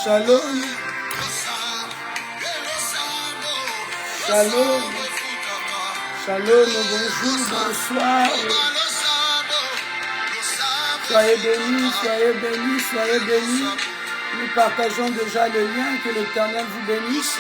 Shalom. Shalom. Shalom, bonjour, bonsoir. Soyez bénis, soyez bénis, soyez bénis. Nous partageons déjà le lien, que l'Éternel vous bénisse.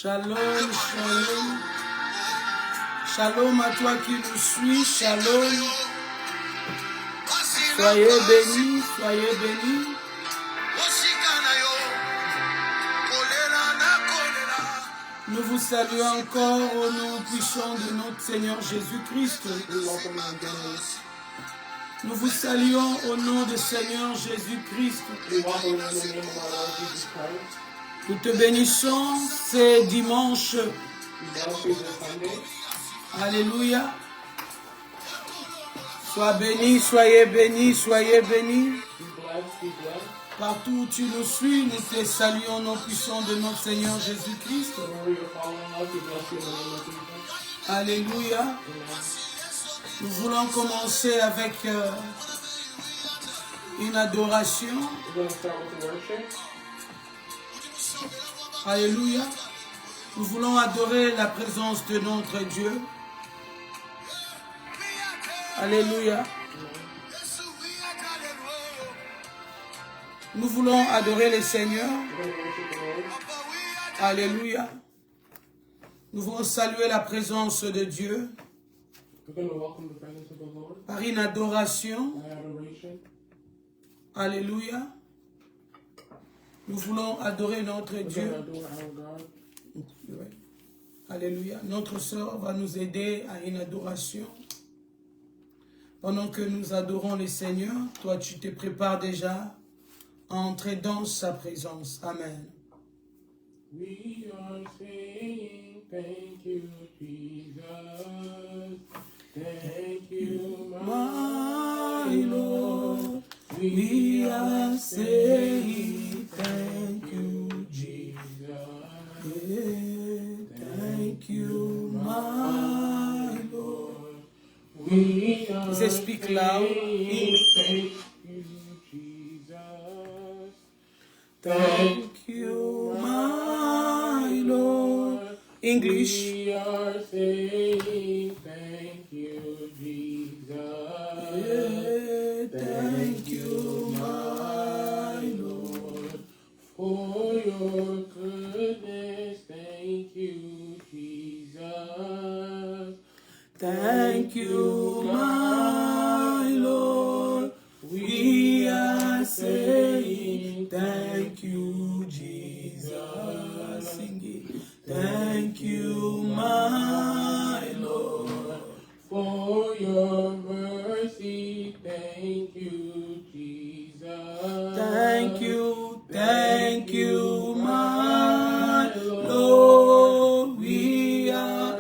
Shalom, shalom. Shalom à toi qui nous suis, shalom. Soyez bénis, soyez bénis. Nous vous saluons encore au nom puissant de notre Seigneur Jésus-Christ. Nous vous saluons au nom du Seigneur Jésus-Christ. Nous te bénissons ces dimanches. Alléluia. Sois béni, soyez bénis, soyez bénis. Partout où tu nous suis, nous te saluons au nom puissant de notre Seigneur Jésus-Christ. Alléluia. Nous voulons commencer avec une adoration. Alléluia. Nous voulons adorer la présence de notre Dieu. Alléluia. Nous voulons adorer le Seigneur. Alléluia. Nous voulons saluer la présence de Dieu par une adoration. Alléluia. Nous voulons adorer notre Dieu. Alléluia. Notre sœur va nous aider à une adoration. Pendant que nous adorons le Seigneur, toi tu te prépares déjà à entrer dans sa présence. Amen. We are saying thank you, Jesus. Thank you, my Lord. We are saying thank you, Jesus. Thank you, my Lord. We are speak loud. Thank you, Jesus. Thank you, my Lord. English. We are saying thank you, Jesus. Thank you, my Lord, for your goodness. Thank you, Jesus. Thank you, my Lord. We are saying thank you, Jesus. Sing it. Thank you, my Lord, for your mercy. Thank you, Jesus. Thank you, my Lord. We are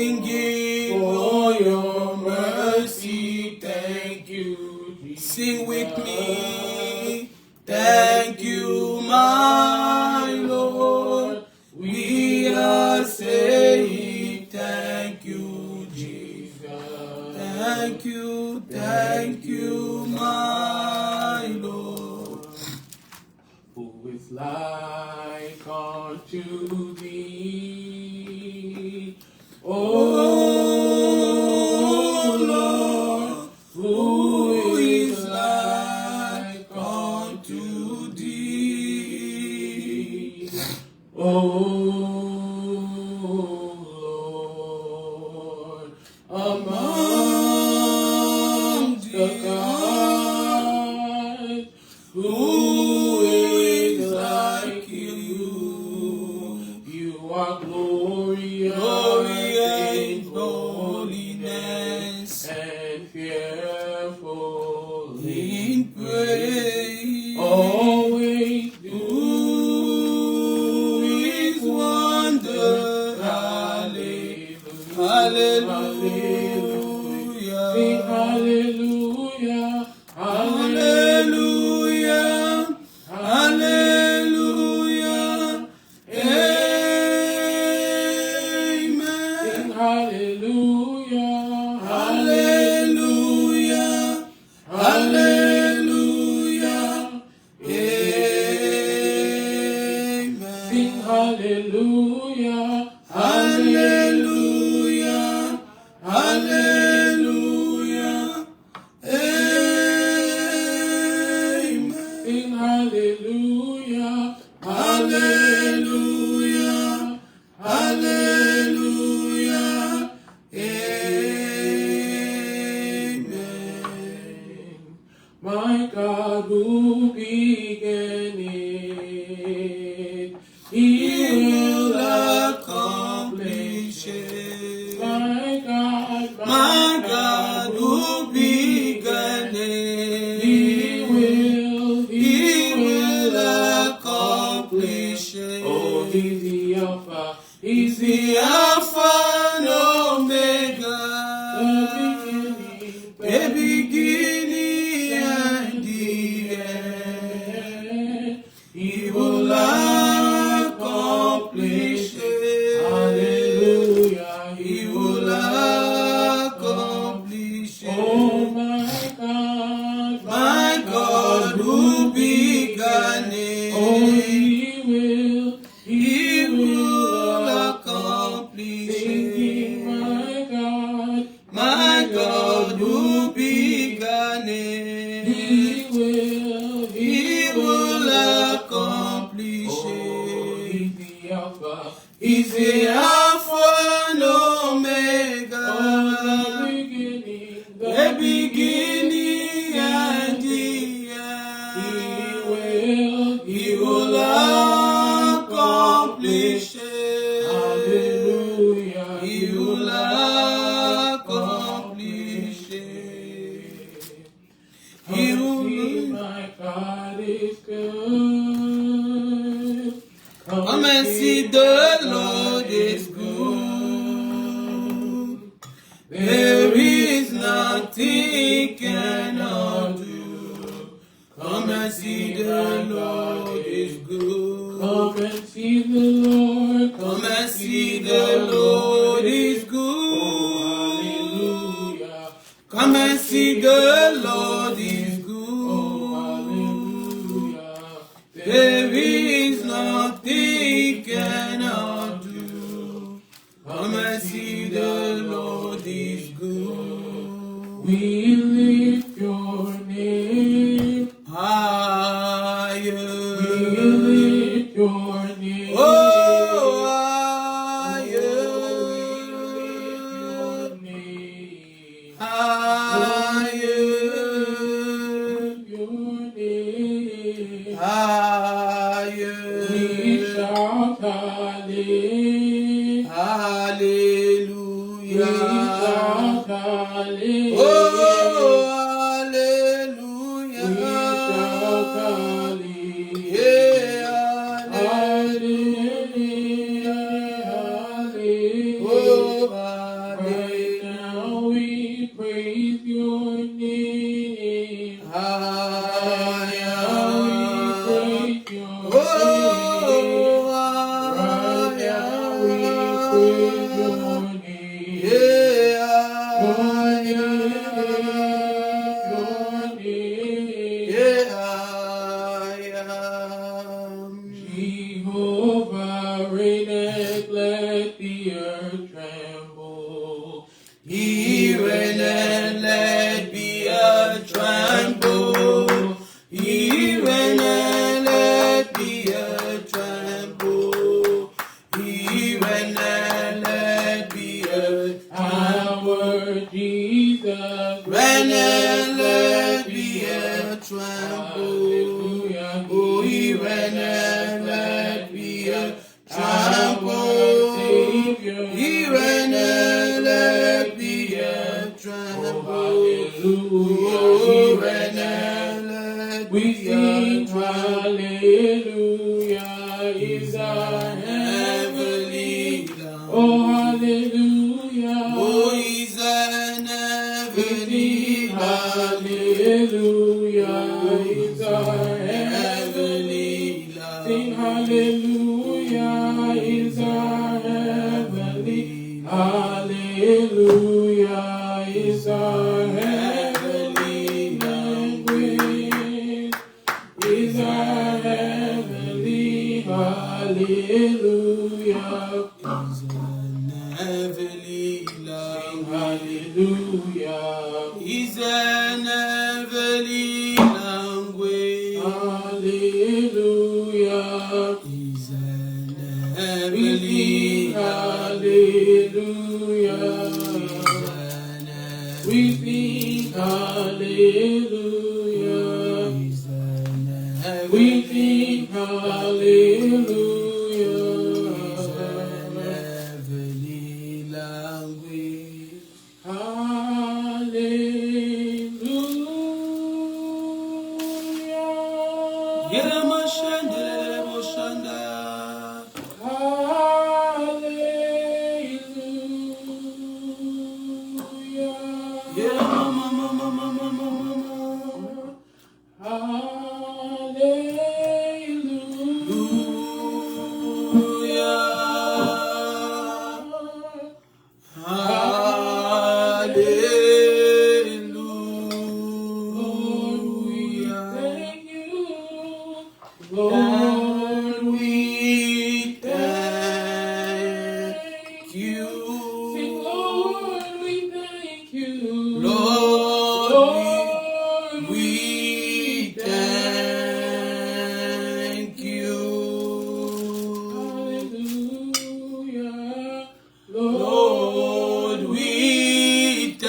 singing for your mercy. Thank you, Jesus. Sing with me. Thank you, my Lord. We are saying thank you, Jesus. Thank you, my Lord. Who is like unto thee, O Lord? Who is like unto thee, O Lord? Among the gods, who is like you? You are glorious in holiness and fearful in praise. Always doing wonder. Hallelujah. Hallelujah. Sing hallelujah. Hallelujah. Hallelujah. Amen. Sing hallelujah. Hallelujah. Hallelujah. Amen. Sing hallelujah. Hallelujah. Hallelujah. Amen. Sing hallelujah. Hallelujah. Hallelujah. Amen. My God who began it, He will accomplish it. My God who began it, He will accomplish it. Oh, He's the Alpha, He's the Alpha and Omega, the beginning and the end. He will accomplish it. hallelujah. He will accomplish it. Oh, my God who began it, oh, He will accomplish singing, it. my God who began it, He will accomplish oh, it. He's the Alpha, He's the Alpha and Omega, the beginning and the end. He will accomplish it. hallelujah. He will accomplish it. He will. My God is good. Come and see the Lord is good. There is nothing He cannot do. Come and see the Lord is good. Come and see the Lord. Come and see the Lord is good. Oh, hallelujah. Come and see the Lord is good. Oh, hallelujah. There is nothing He cannot do. Come and see the Lord is good. We lift your name. Higher. We lift your name. Oh, Jesus, When let be a tremble. Oh, he reigneth, let be a tremble. He reigneth, let be a tremble. Oh, he reigneth, let we be sing a tremble. hallelujah, is our Heavenly Lamb. oh hallelujah, Oh, he's an we heavenly sing Lamb. hallelujah, is our Heavenly Lamb. sing hallelujah, is our heavenly, hallelujah, is our heavenly language, is our heavenly, hallelujah, Heavenly Lamb. hallelujah, He's an heavenly language. hallelujah, He's an we heavenly sing language. hallelujah, we sing hallelujah, He's an we heavenly sing hallelujah, heavenly language. hallelujah, Yeramashendelele boshanda. hallelujah, Yeramamamamamamamama. hallelujah, Lord, we Hallelujah. thank you. Lord, We thank thank you. you. Sing, Lord, we thank you. Lord, Lord, we thank you. Hallelujah. Lord, we thank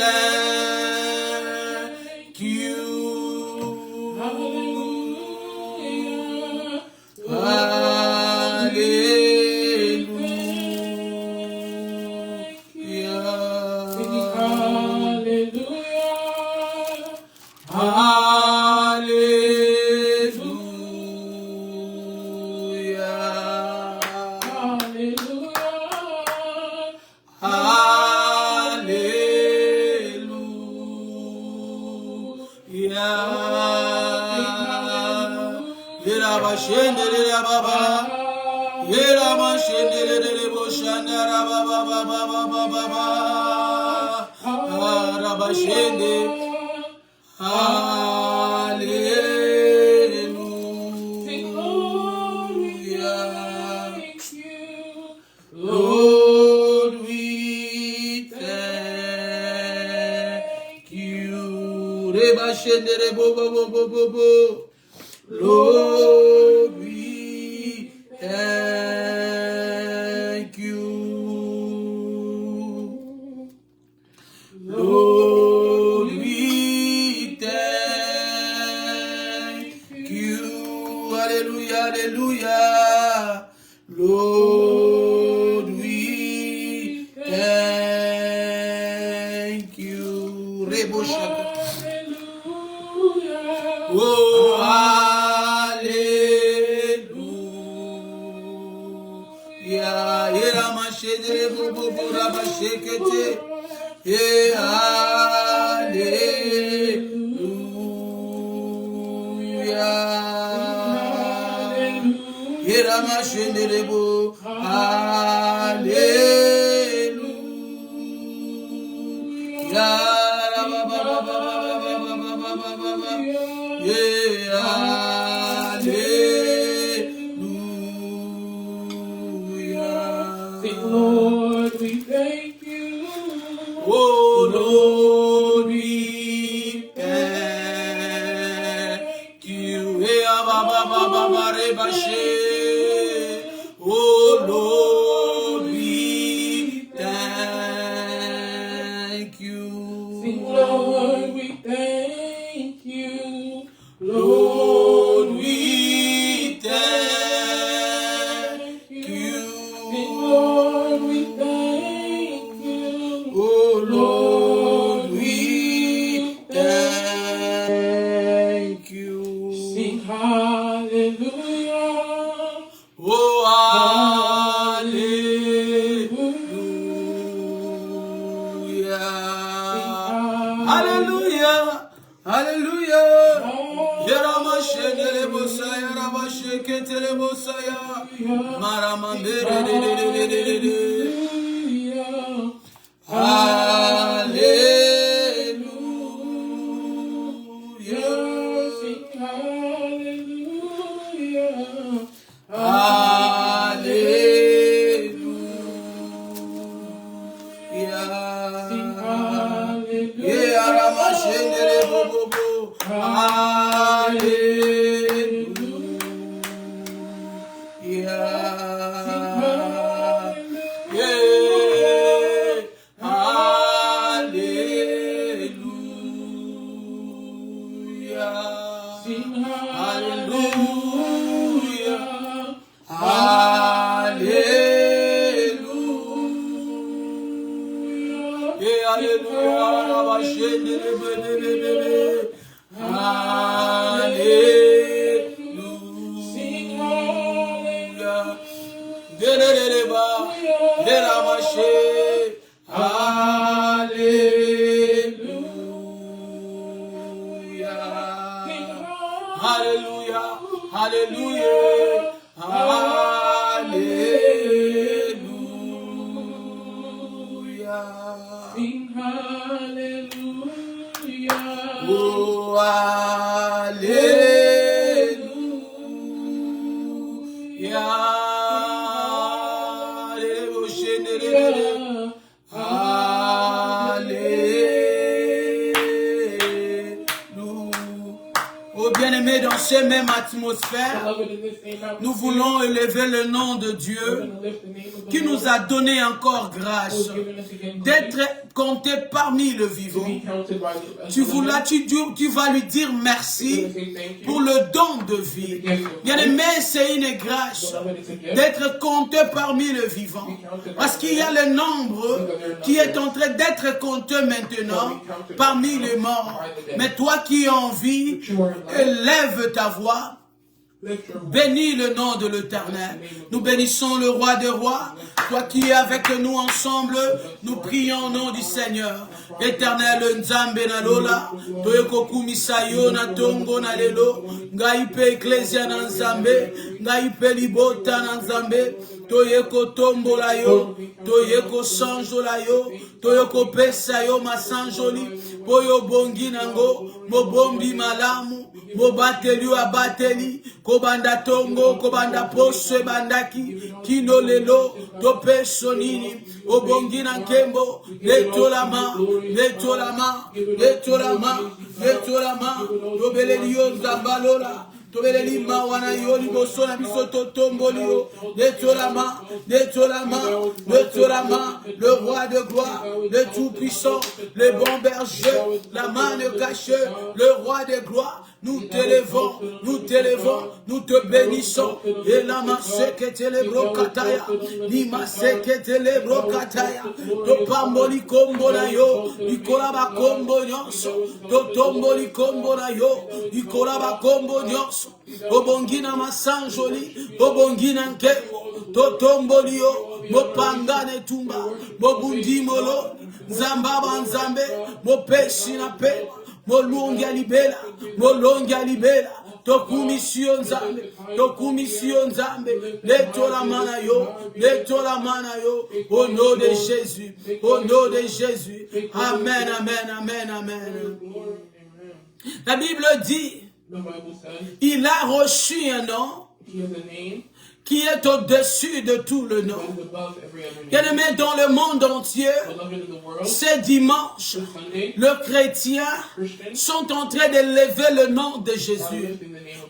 you. Hallelujah. Shendere baba, yera ma shendere bo shandara baba baba baba baba, araba shende, hallelujah. Lord, we thank you. Reba shendere bo bo bo bo bo bo. Lord, we thank you. Lord, we thank you. Hallelujah, hallelujah. Lord, we thank you. Rebo shaka. Oh, hallelujah. Yera mashedere bobo bora bashekete. Hallelujah. Yera mashendere bo. Hallelujah. Lord, we thank you. Oh Lord, we thank you. Oh Lord, we thank you. Lord, we thank you. Sing hallelujah. Oh, hallelujah. Hallelujah. Yaramashendele bosaya, Ramasheketele bosaya. Maramandere. Hallelujah. Sing hallelujah. Hallelujah. Sing hallelujah. Yeah, Ramashendele bobo. Hallelujah, hallelujah, hallelujah. Sing hallelujah. Oh, hallelujah. Oh bien-aimés, dans cette même atmosphère, nous voulons élever le nom de Dieu qui nous a donné encore grâce d'être compté parmi le vivant. Tu vas lui dire merci pour le don de vie. Bien-aimé, c'est une grâce d'être compté parmi le vivant. Parce qu'il y a le nombre qui est en train d'être compté maintenant parmi les morts. Mais toi qui as envie, élève ta voix. Bénis le nom de l'Éternel. Nous bénissons le roi des rois. Toi qui es avec nous ensemble, nous prions au nom du Seigneur. Éternel Nzambe na lola, toyeko kumisayo na tongo na lelo, ngaipe ecclesia na Nzambe, ngaipe libota na Nzambe, toyeko tombola yo, toyeko sanjola yo, toyeko pesa yo masanjoli, poyo bongi nango, mobombi malamu, mobateli yo abateli, kobanda tongo, kobanda poso bandaki, kino lelo, tope sonini, obongi na nkembo, letolama, tobeleli yo Nzambalola, tobeleli mawana yo liboso na biso totomboli yo, letolama, le roi de gloire, le tout-puissant, le bon berger, la main cachée, le roi de gloire. Nous t'élevons, nous te bénissons. Et la masse que te le brocataya, l'imase que te le brocataya, to pamboli combo na yo, ikolaba combo nyonso, to tomboli combo na yo, ikolaba combo nyonso, obongina masanjoli, obongina nkemo, to tomboli yo, mopangane tumba, mobundi molo, nzambaba nzambe, mopeshi na pema. Molongi alibela, tokumisio nzambe, letola mana yo, au nom de Jésus, amen, amen. La Bible dit, il a reçu un nom qui est au-dessus de tout le nom. Bien-aimé, dans le monde entier, ce dimanche, les chrétiens sont en train d'élever le nom de Jésus.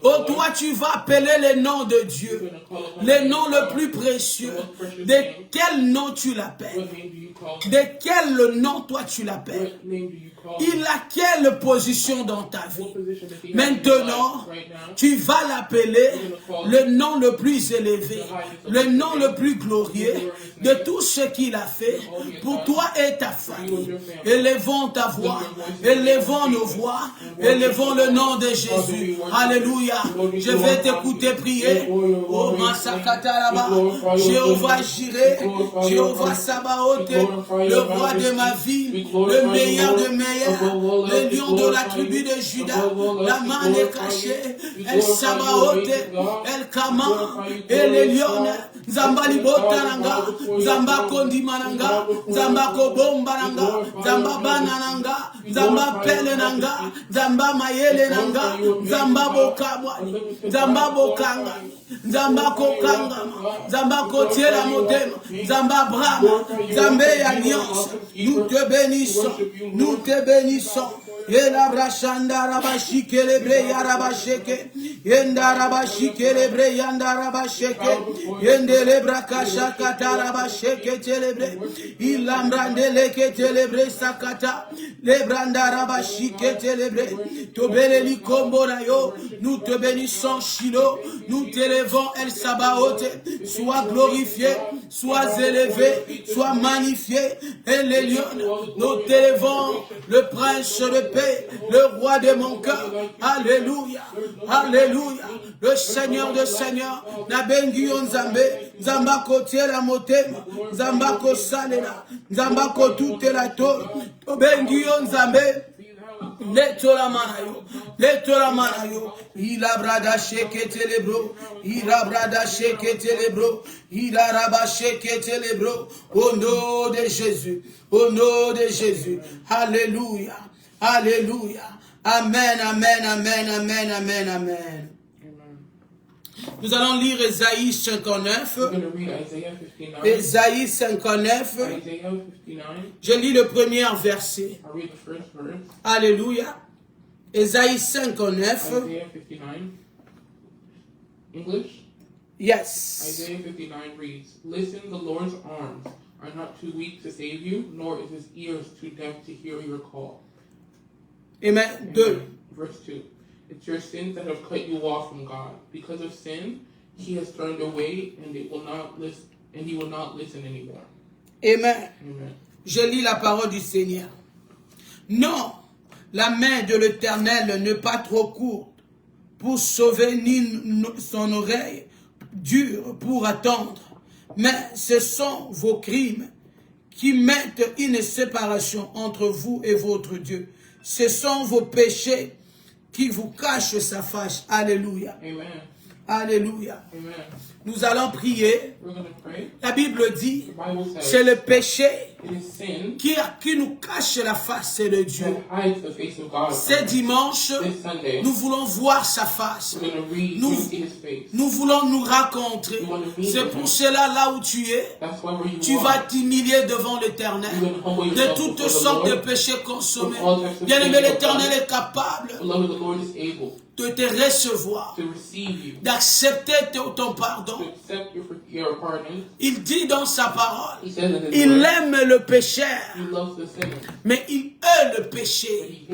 Oh, toi, tu vas appeler le nom de Dieu, le nom le plus précieux. De quel nom tu l'appelles? De quel nom toi tu l'appelles? Il a quelle position dans ta vie? Maintenant, tu vas l'appeler le nom le plus élevé. élevé, le nom le plus glorieux de tout ce qu'il a fait pour toi et ta famille. Élevons ta voix, élevons nos voix, élevons le nom de Jésus. Alléluia. Je vais t'écouter prier. Oh, Masakata là-bas. Jéhovah Jireh, Jéhovah Sabaoth, le roi de ma vie, le meilleur de meilleurs, le lion de la tribu de Juda, la main est cachée, El Sabaoth, El Kama, et les lions, Zamba Libotananga, Zamba Kondimananga, Zamba Kobombananga, Zamba Banananga, Zamba Pelenanga, Zamba Mayelenanga, Zamba Bokabwa, Zamba Bokanga, Zamba Kokanga, Zamba Kotiela Motema, Zamba Brahma, Zamba Alliance, nous te bénissons, nous te bénissons. Ela brashanda rabashi kelebre yarabasheke yenda rabashi kelebre yanda rabasheke yende lebrakasha kata rabasheke telebre ilambrandele ke telebre sakata lebranda rabashi ke telebre tobeleli kombora yo. Nous te bénissons Shiloh, nous t'élevons El Sabaoth, sois glorifié, sois élevé, sois magnifié. Et les lions, nous t'élevons le prince de paix, le roi de mon cœur. Alléluia, alléluia. Le Seigneur de Seigneurs, Nabengion Nzambe, Nzambako Tiela Motema, Nzambako Salela, Nzambako Tutela To, Tobengion Nzambe. Letola manayo, il a brada sheke telebro, il a brada sheke telebro, il a raba sheke telebro, au nom de Jésus, au nom de Jésus, alléluia, alléluia, amen, amen, amen, amen, amen, amen. Nous allons lire Ésaïe 59. Ésaïe 59. Je lis le premier verset. Alléluia. Ésaïe 59. English? Yes. Isaiah 59 reads, Listen, the Lord's arms are not too weak to save you, nor is his ears too deaf to hear your call. Amen. 2. Verse 2. It's your sins that have cut you off from God. Because of sin, he has turned away and he will not listen anymore. Amen. Amen. Je lis la parole du Seigneur. Non, la main de l'Éternel n'est pas trop courte pour sauver, ni son oreille dure pour attendre. Mais ce sont vos crimes qui mettent une séparation entre vous et votre Dieu. Ce sont vos péchés qui vous cache sa face. Alléluia. Amen. Alléluia. Amen. Nous allons prier. La Bible dit, c'est le péché qui nous cache la face de Dieu. Ce dimanche, nous voulons voir sa face. Nous voulons nous rencontrer. C'est pour cela, là où tu es, tu vas t'humilier devant l'Éternel de toutes sortes de péchés consommés. Bien-aimé, l'Éternel est capable de te recevoir, d'accepter ton pardon. Il dit dans sa parole, il aime le pécheur, mais il hait le péché.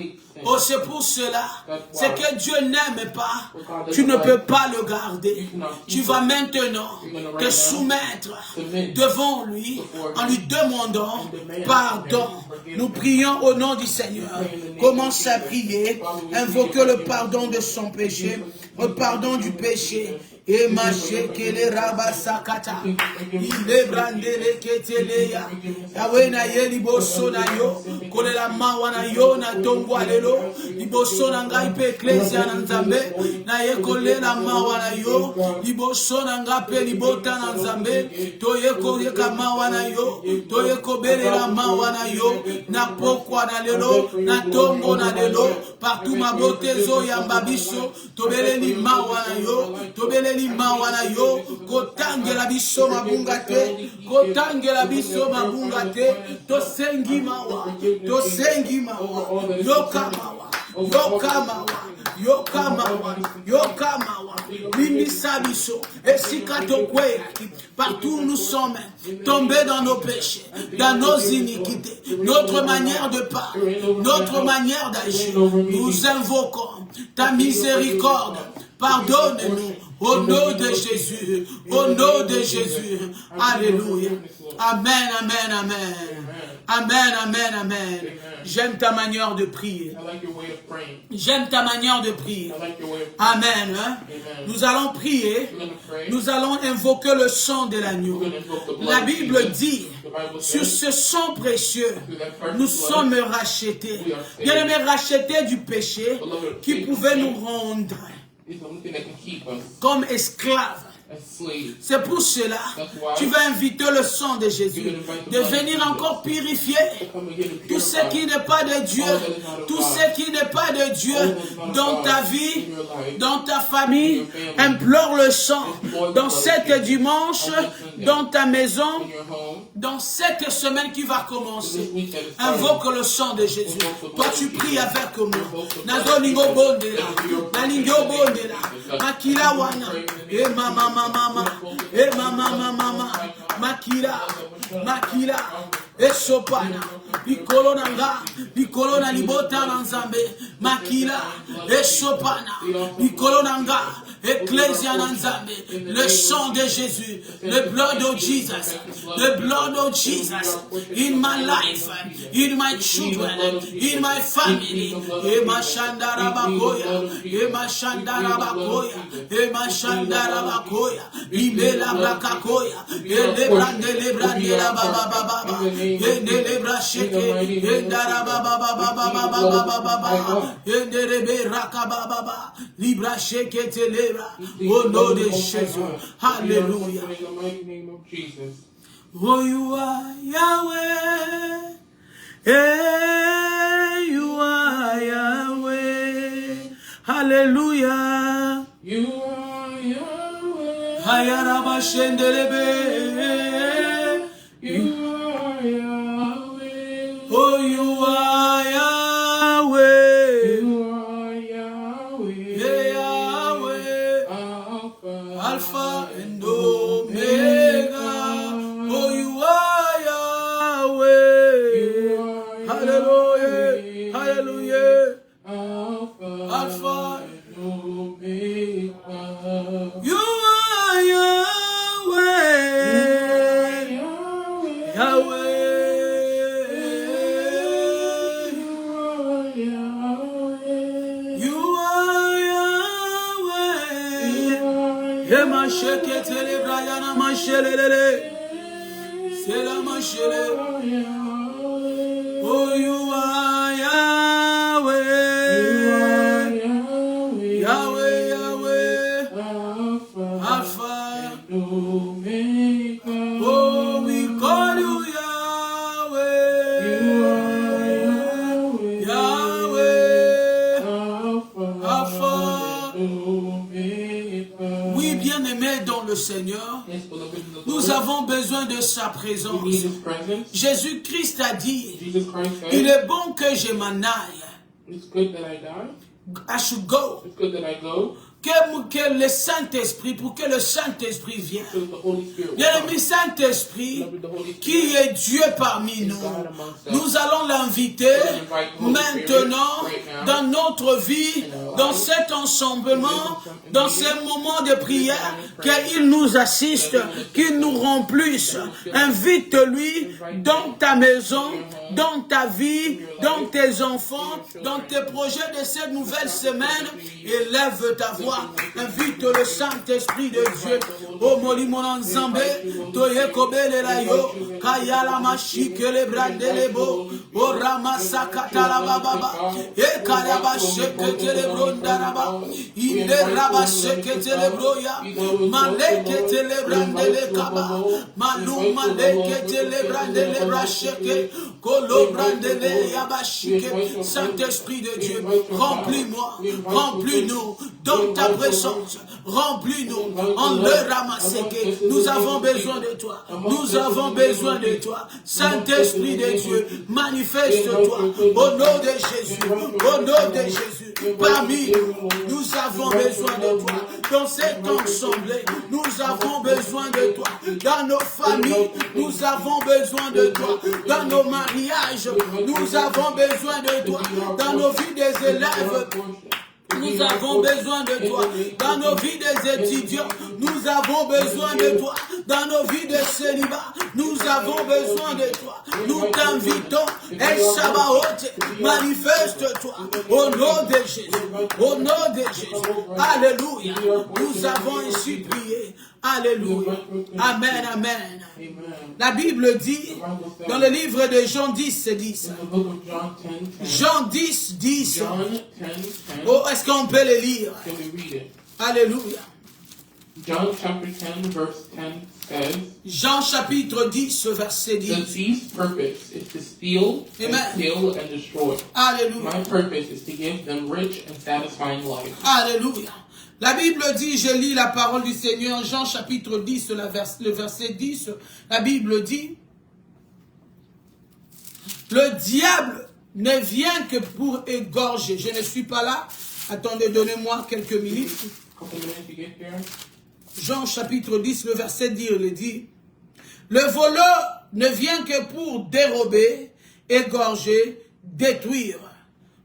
Oh, c'est pour cela, c'est que Dieu n'aime pas, tu ne peux pas le garder. Tu vas maintenant te soumettre devant lui en lui demandant pardon. Nous prions au nom du Seigneur. Commence à prier, invoquer le pardon de son péché, le pardon du péché. Et maché que les rabasakata, il est brandé les keteleya. Yahweh na ye liboso na yo, kole la mawa na yo na tongwa lelo, liboso na ngai pe eklesia na nzambe, na ye kole la mawa na yo, liboso na ngai pe libota na nzambe, to ye kole ka mawa na yo, to ye kobele la mawa na yo, na pokwa na lelo, na tongo na lelo, partout ma beauté zo yamba biso, tobele ni mawa na yo, tobele mawana yo kotangela biso mabunga te kotangela biso mabunga te tosengi mawa yokamawa limbisa biso esika tokweyaki partout nous sommes tombés dans nos péchés, dans nos iniquités, notre manière de parler, notre manière d'agir. Nous invoquons ta miséricorde. Pardonne-nous, Au nom de Jésus. Au nom de Jésus. Alléluia. Amen, amen, amen. Amen, amen, amen. J'aime ta manière de prier. J'aime ta manière de prier. Amen. Hein? Nous allons prier. Nous allons invoquer le sang de l'agneau. La Bible dit, sur ce sang précieux, nous sommes rachetés. Bien-aimés, rachetés du péché qui pouvait nous rendre comme esclaves. C'est pour cela que tu vas inviter le sang de Jésus de venir encore purifier tout ce qui n'est pas de Dieu, tout ce qui n'est pas de Dieu dans ta vie, dans ta famille. Implore le sang dans cette dimanche, dans ta maison, dans cette semaine qui va commencer. Invoque le sang de Jésus. Toi tu pries avec moi. Nazolingo bondela, nalingo bondela, makila wana, et mama. Mama, et mama, makila, et sopana, pikolo na libota na nzambe, makila, et sopana, pikolo nanga, ecclesia na nzambe, le sang de Jésus, the blood of Jesus, the blood of Jesus, in my life, in my children, in my family, ema shandara bakoya, ema shandara bakoya, ema shandara bakoya. Ibela brakakoya, lebrande la baba, lebra sheke, endara baba, enderebe rakababa, libra sheke telebra, au nom de Jésus. Alléluia. Oh, you are Yahweh. Hey, you are Yahweh. Hallelujah. You are Yahweh. Hayaraba shendelebe. You are Yahweh. Oh, you are Yahweh. You are Yahweh. Hey, Yahweh. Alpha and Omega. Oh, you are Yahweh. Hallelujah. Hallelujah. Alpha and Omega. You are Yahweh. Yahweh. You are Yahweh. Yema sheke telebra yana mashelele. Sela mashele. Oh, you are Yahweh. Yahweh, Yahweh. Alpha. Oh, we call you Yahweh. Yahweh. Alpha. Oui, bien-aimés dans le Seigneur, nous avons besoin de sa présence. Jésus-Christ a dit, il est bon que je m'en aille. I should go. Que le Saint-Esprit, pour que le Saint-Esprit vienne. Bien-aimé Saint-Esprit, qui est Dieu parmi nous, nous allons l'inviter maintenant dans notre vie, dans cet ensemblement, dans ces moments de prière, qu'il nous assiste, qu'il nous remplisse. Invite-lui dans ta maison, dans ta vie, dans tes enfants, dans tes projets de cette nouvelle semaine. Élève ta voix. Invite le Saint-Esprit de Dieu. Oh Molimonan Zambé, Toye Kobele Rayo, Kayala Mashike le Brandelebo, O Ramasakata la Baba, E Karaba Sheke Telebrondaraba, Inde Raba Sheke Telebroya, Maleke Telebrandele Kaba, Malum Maleke Telebrandele Brasheke, Kolo Brandele Yabashike, Saint-Esprit de Dieu, remplis-moi, remplis-nous dans ta présence, remplis-nous, en le ramasseke. Nous avons besoin de toi, nous avons besoin de toi, Saint-Esprit de Dieu, manifeste-toi, au nom de Jésus, au nom de Jésus, parmi nous, nous avons besoin de toi, dans cette assemblée, nous avons besoin de toi, dans nos familles, nous avons besoin de toi, dans nos mariages, nous avons besoin de toi, dans nos vies des élèves, Nous avons besoin de toi. Dans nos vies des étudiants, nous avons besoin de toi. Dans nos vies de célibat, nous avons besoin de toi. Nous t'invitons, El Sabaoth, manifeste-toi au nom de Jésus. Au nom de Jésus. Alléluia. Nous avons ainsi prié. Alléluia. Amen, amen. La Bible dit, dans le livre de Jean 10, 10. Jean 10, 10. Oh, est-ce qu'on peut le lire? Alléluia. John chapter 10, verse 10 says, Jean chapitre 10, verset 10. The thief's purpose is to steal, and kill, and destroy. Alléluia. My purpose is to give them rich and satisfying life. Alléluia. La Bible dit, je lis la parole du Seigneur, Jean chapitre 10, le verset 10, la Bible dit, le diable ne vient que pour égorger. Je ne suis pas là. Attendez, donnez-moi quelques minutes. Jean chapitre 10, le verset 10, il dit, le voleur ne vient que pour dérober, égorger, détruire.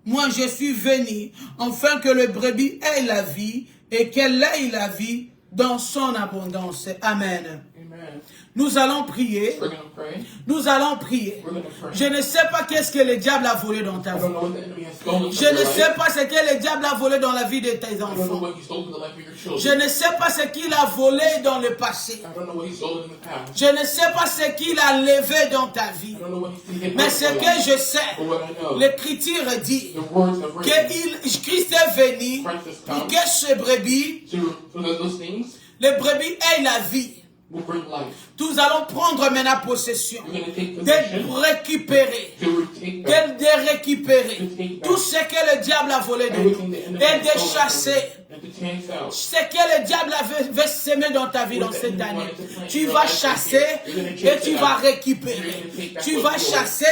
Moi, je suis venu, afin que le brebis ait la vie, et qu'elle ait la vie dans son abondance. Amen. Amen. Nous allons prier. Nous allons prier. Je ne sais pas qu'est-ce que le diable a volé dans ta vie. Je ne sais pas ce que le diable a volé dans la vie de tes enfants. Je ne sais pas ce qu'il a volé dans le passé. Je ne sais pas ce qu'il a levé dans ta vie. Mais ce que je sais, l'Écriture dit que Christ est venu pour que ce brebis, les brebis aient la vie. Nous allons prendre maintenant possession de récupérer tout ce que le diable a volé de nous et de chasser ce que le diable avait semé dans ta vie dans cette année. Tu vas chasser et tu vas récupérer. Tu vas chasser,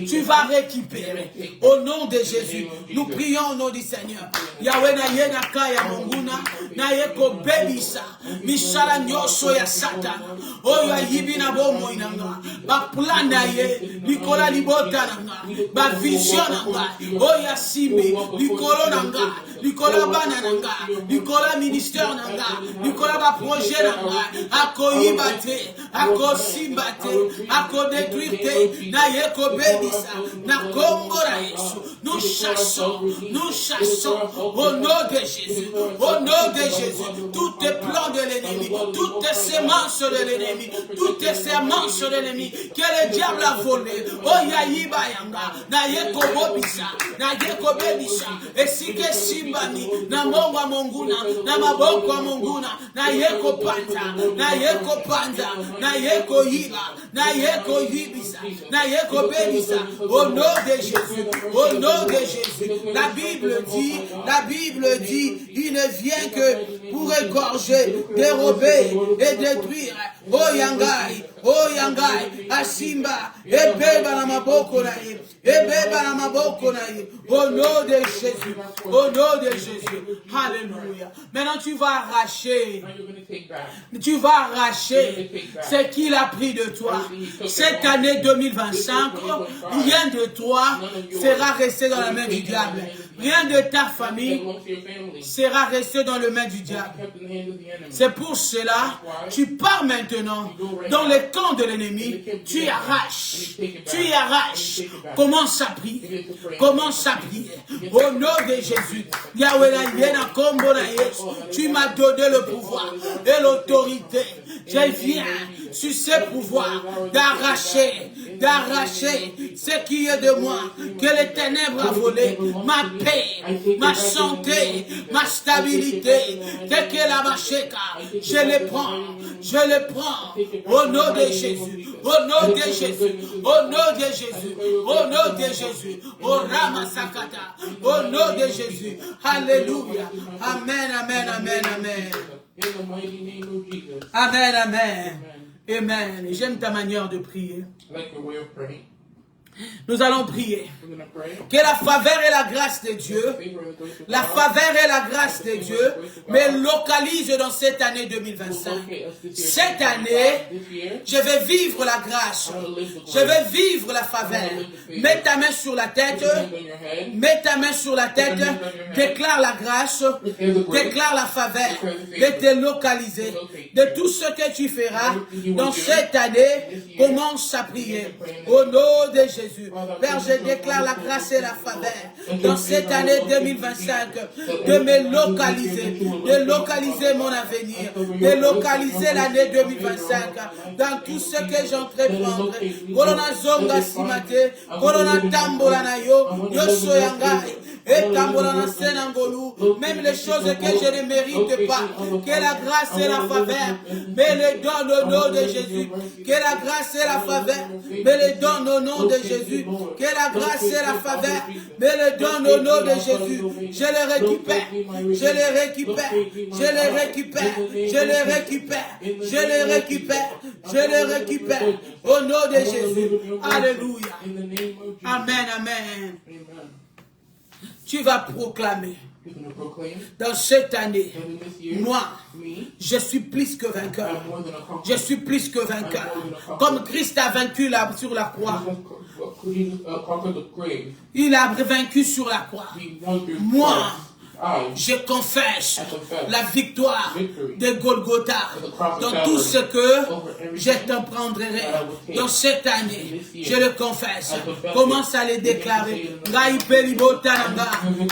tu vas récupérer. Au nom de Jésus, nous prions au nom du Seigneur. Yahweh na ye na kaya monguna na ye ko bebisa misala nyoso ya Satan. Oyo ayibi na bomo inanga. Ba plan na ye Nicola libota nanga. Ba vision nanga. Oyo simbi Nicola nanga. Nicola bana nanga. Nicola ministère nanga. Nicola ba projet nanga. Ako yibate, ako simbate, ako détruire na ye ko bebisa na Congo na Yesu. Nous chassons au nom de Jésus, au nom de Jésus, tous tes plans de l'ennemi, toutes tes semences de l'ennemi, toutes tes semences de l'ennemi que le diable a volé. Oh yayiba yanga, na ye kobobisa, na ye kobebisa, esike simbani, na monga monguna, na maboko monguna, na ye kopanta, na ye kopanda, na ye koyiba, na ye koyibisa, na ye kobebisa, au nom de Jésus, au nom de Jésus. La Bible dit, il ne vient que pour égorger, dérober et détruire. Oh yangai, asimba, ebeba na maboko na ye, ebeba na maboko na ye. Au nom de Jésus, au nom de Jésus. Alléluia. Maintenant tu vas arracher ce qu'il a pris de toi. Cette année 2025, rien de toi sera resté dans la main du diable. Rien de ta famille sera resté dans les mains du diable. C'est pour cela, tu pars maintenant dans le camp de l'ennemi, tu arraches. Commence à prier. Au nom de Jésus, tu m'as donné le pouvoir et l'autorité. Je viens sur ce pouvoir d'arracher ce qui est de moi, que les ténèbres a volé, ma paix, ma santé, ma stabilité, que la macheka, je le prends, au nom de Jésus, au nom de Jésus, au nom de Jésus, au nom de Jésus, au Ramasakata, au nom de Jésus, alléluia, amen, amen, amen, amen. Amen, amen, amen. J'aime ta manière de prier. Nous allons prier. We're going to pray. Que la faveur et la grâce de Dieu, la faveur et la grâce de Dieu me localisent dans cette année 2025. Cette année, je vais vivre la grâce. Je vais vivre la faveur. Mets ta main sur la tête. Mets ta main sur la tête. Déclare la grâce. Déclare la faveur. De te localiser. De tout ce que tu feras dans cette année, commence à prier. Au nom de Jésus. Père, je déclare la grâce et la faveur dans cette année 2025 de me localiser, de localiser mon avenir, de localiser l'année 2025 dans tout ce que j'entreprends. Kolona zonga simate, kolona tambola na yo, yo soyangai. Et tambola senangolu, même les choses que je ne mérite pas, que la grâce et la faveur me les donne au nom de Jésus, que la grâce et la faveur me les donne au nom de Jésus, que la grâce et la faveur me les donne au nom de Jésus. Je les récupère, je les récupère, je les récupère, je les récupère, je les récupère, je les récupère au nom de Jésus. Alléluia. Amen, amen. Tu vas proclamer dans cette année, moi, je suis plus que vainqueur. Je suis plus que vainqueur. Comme Christ a vaincu sur la croix. Il a vaincu sur la croix. Moi, je confesse la victoire de Golgotha dans tout ce que je t'apprendrai dans cette année. Je le confesse. Commence à le déclarer.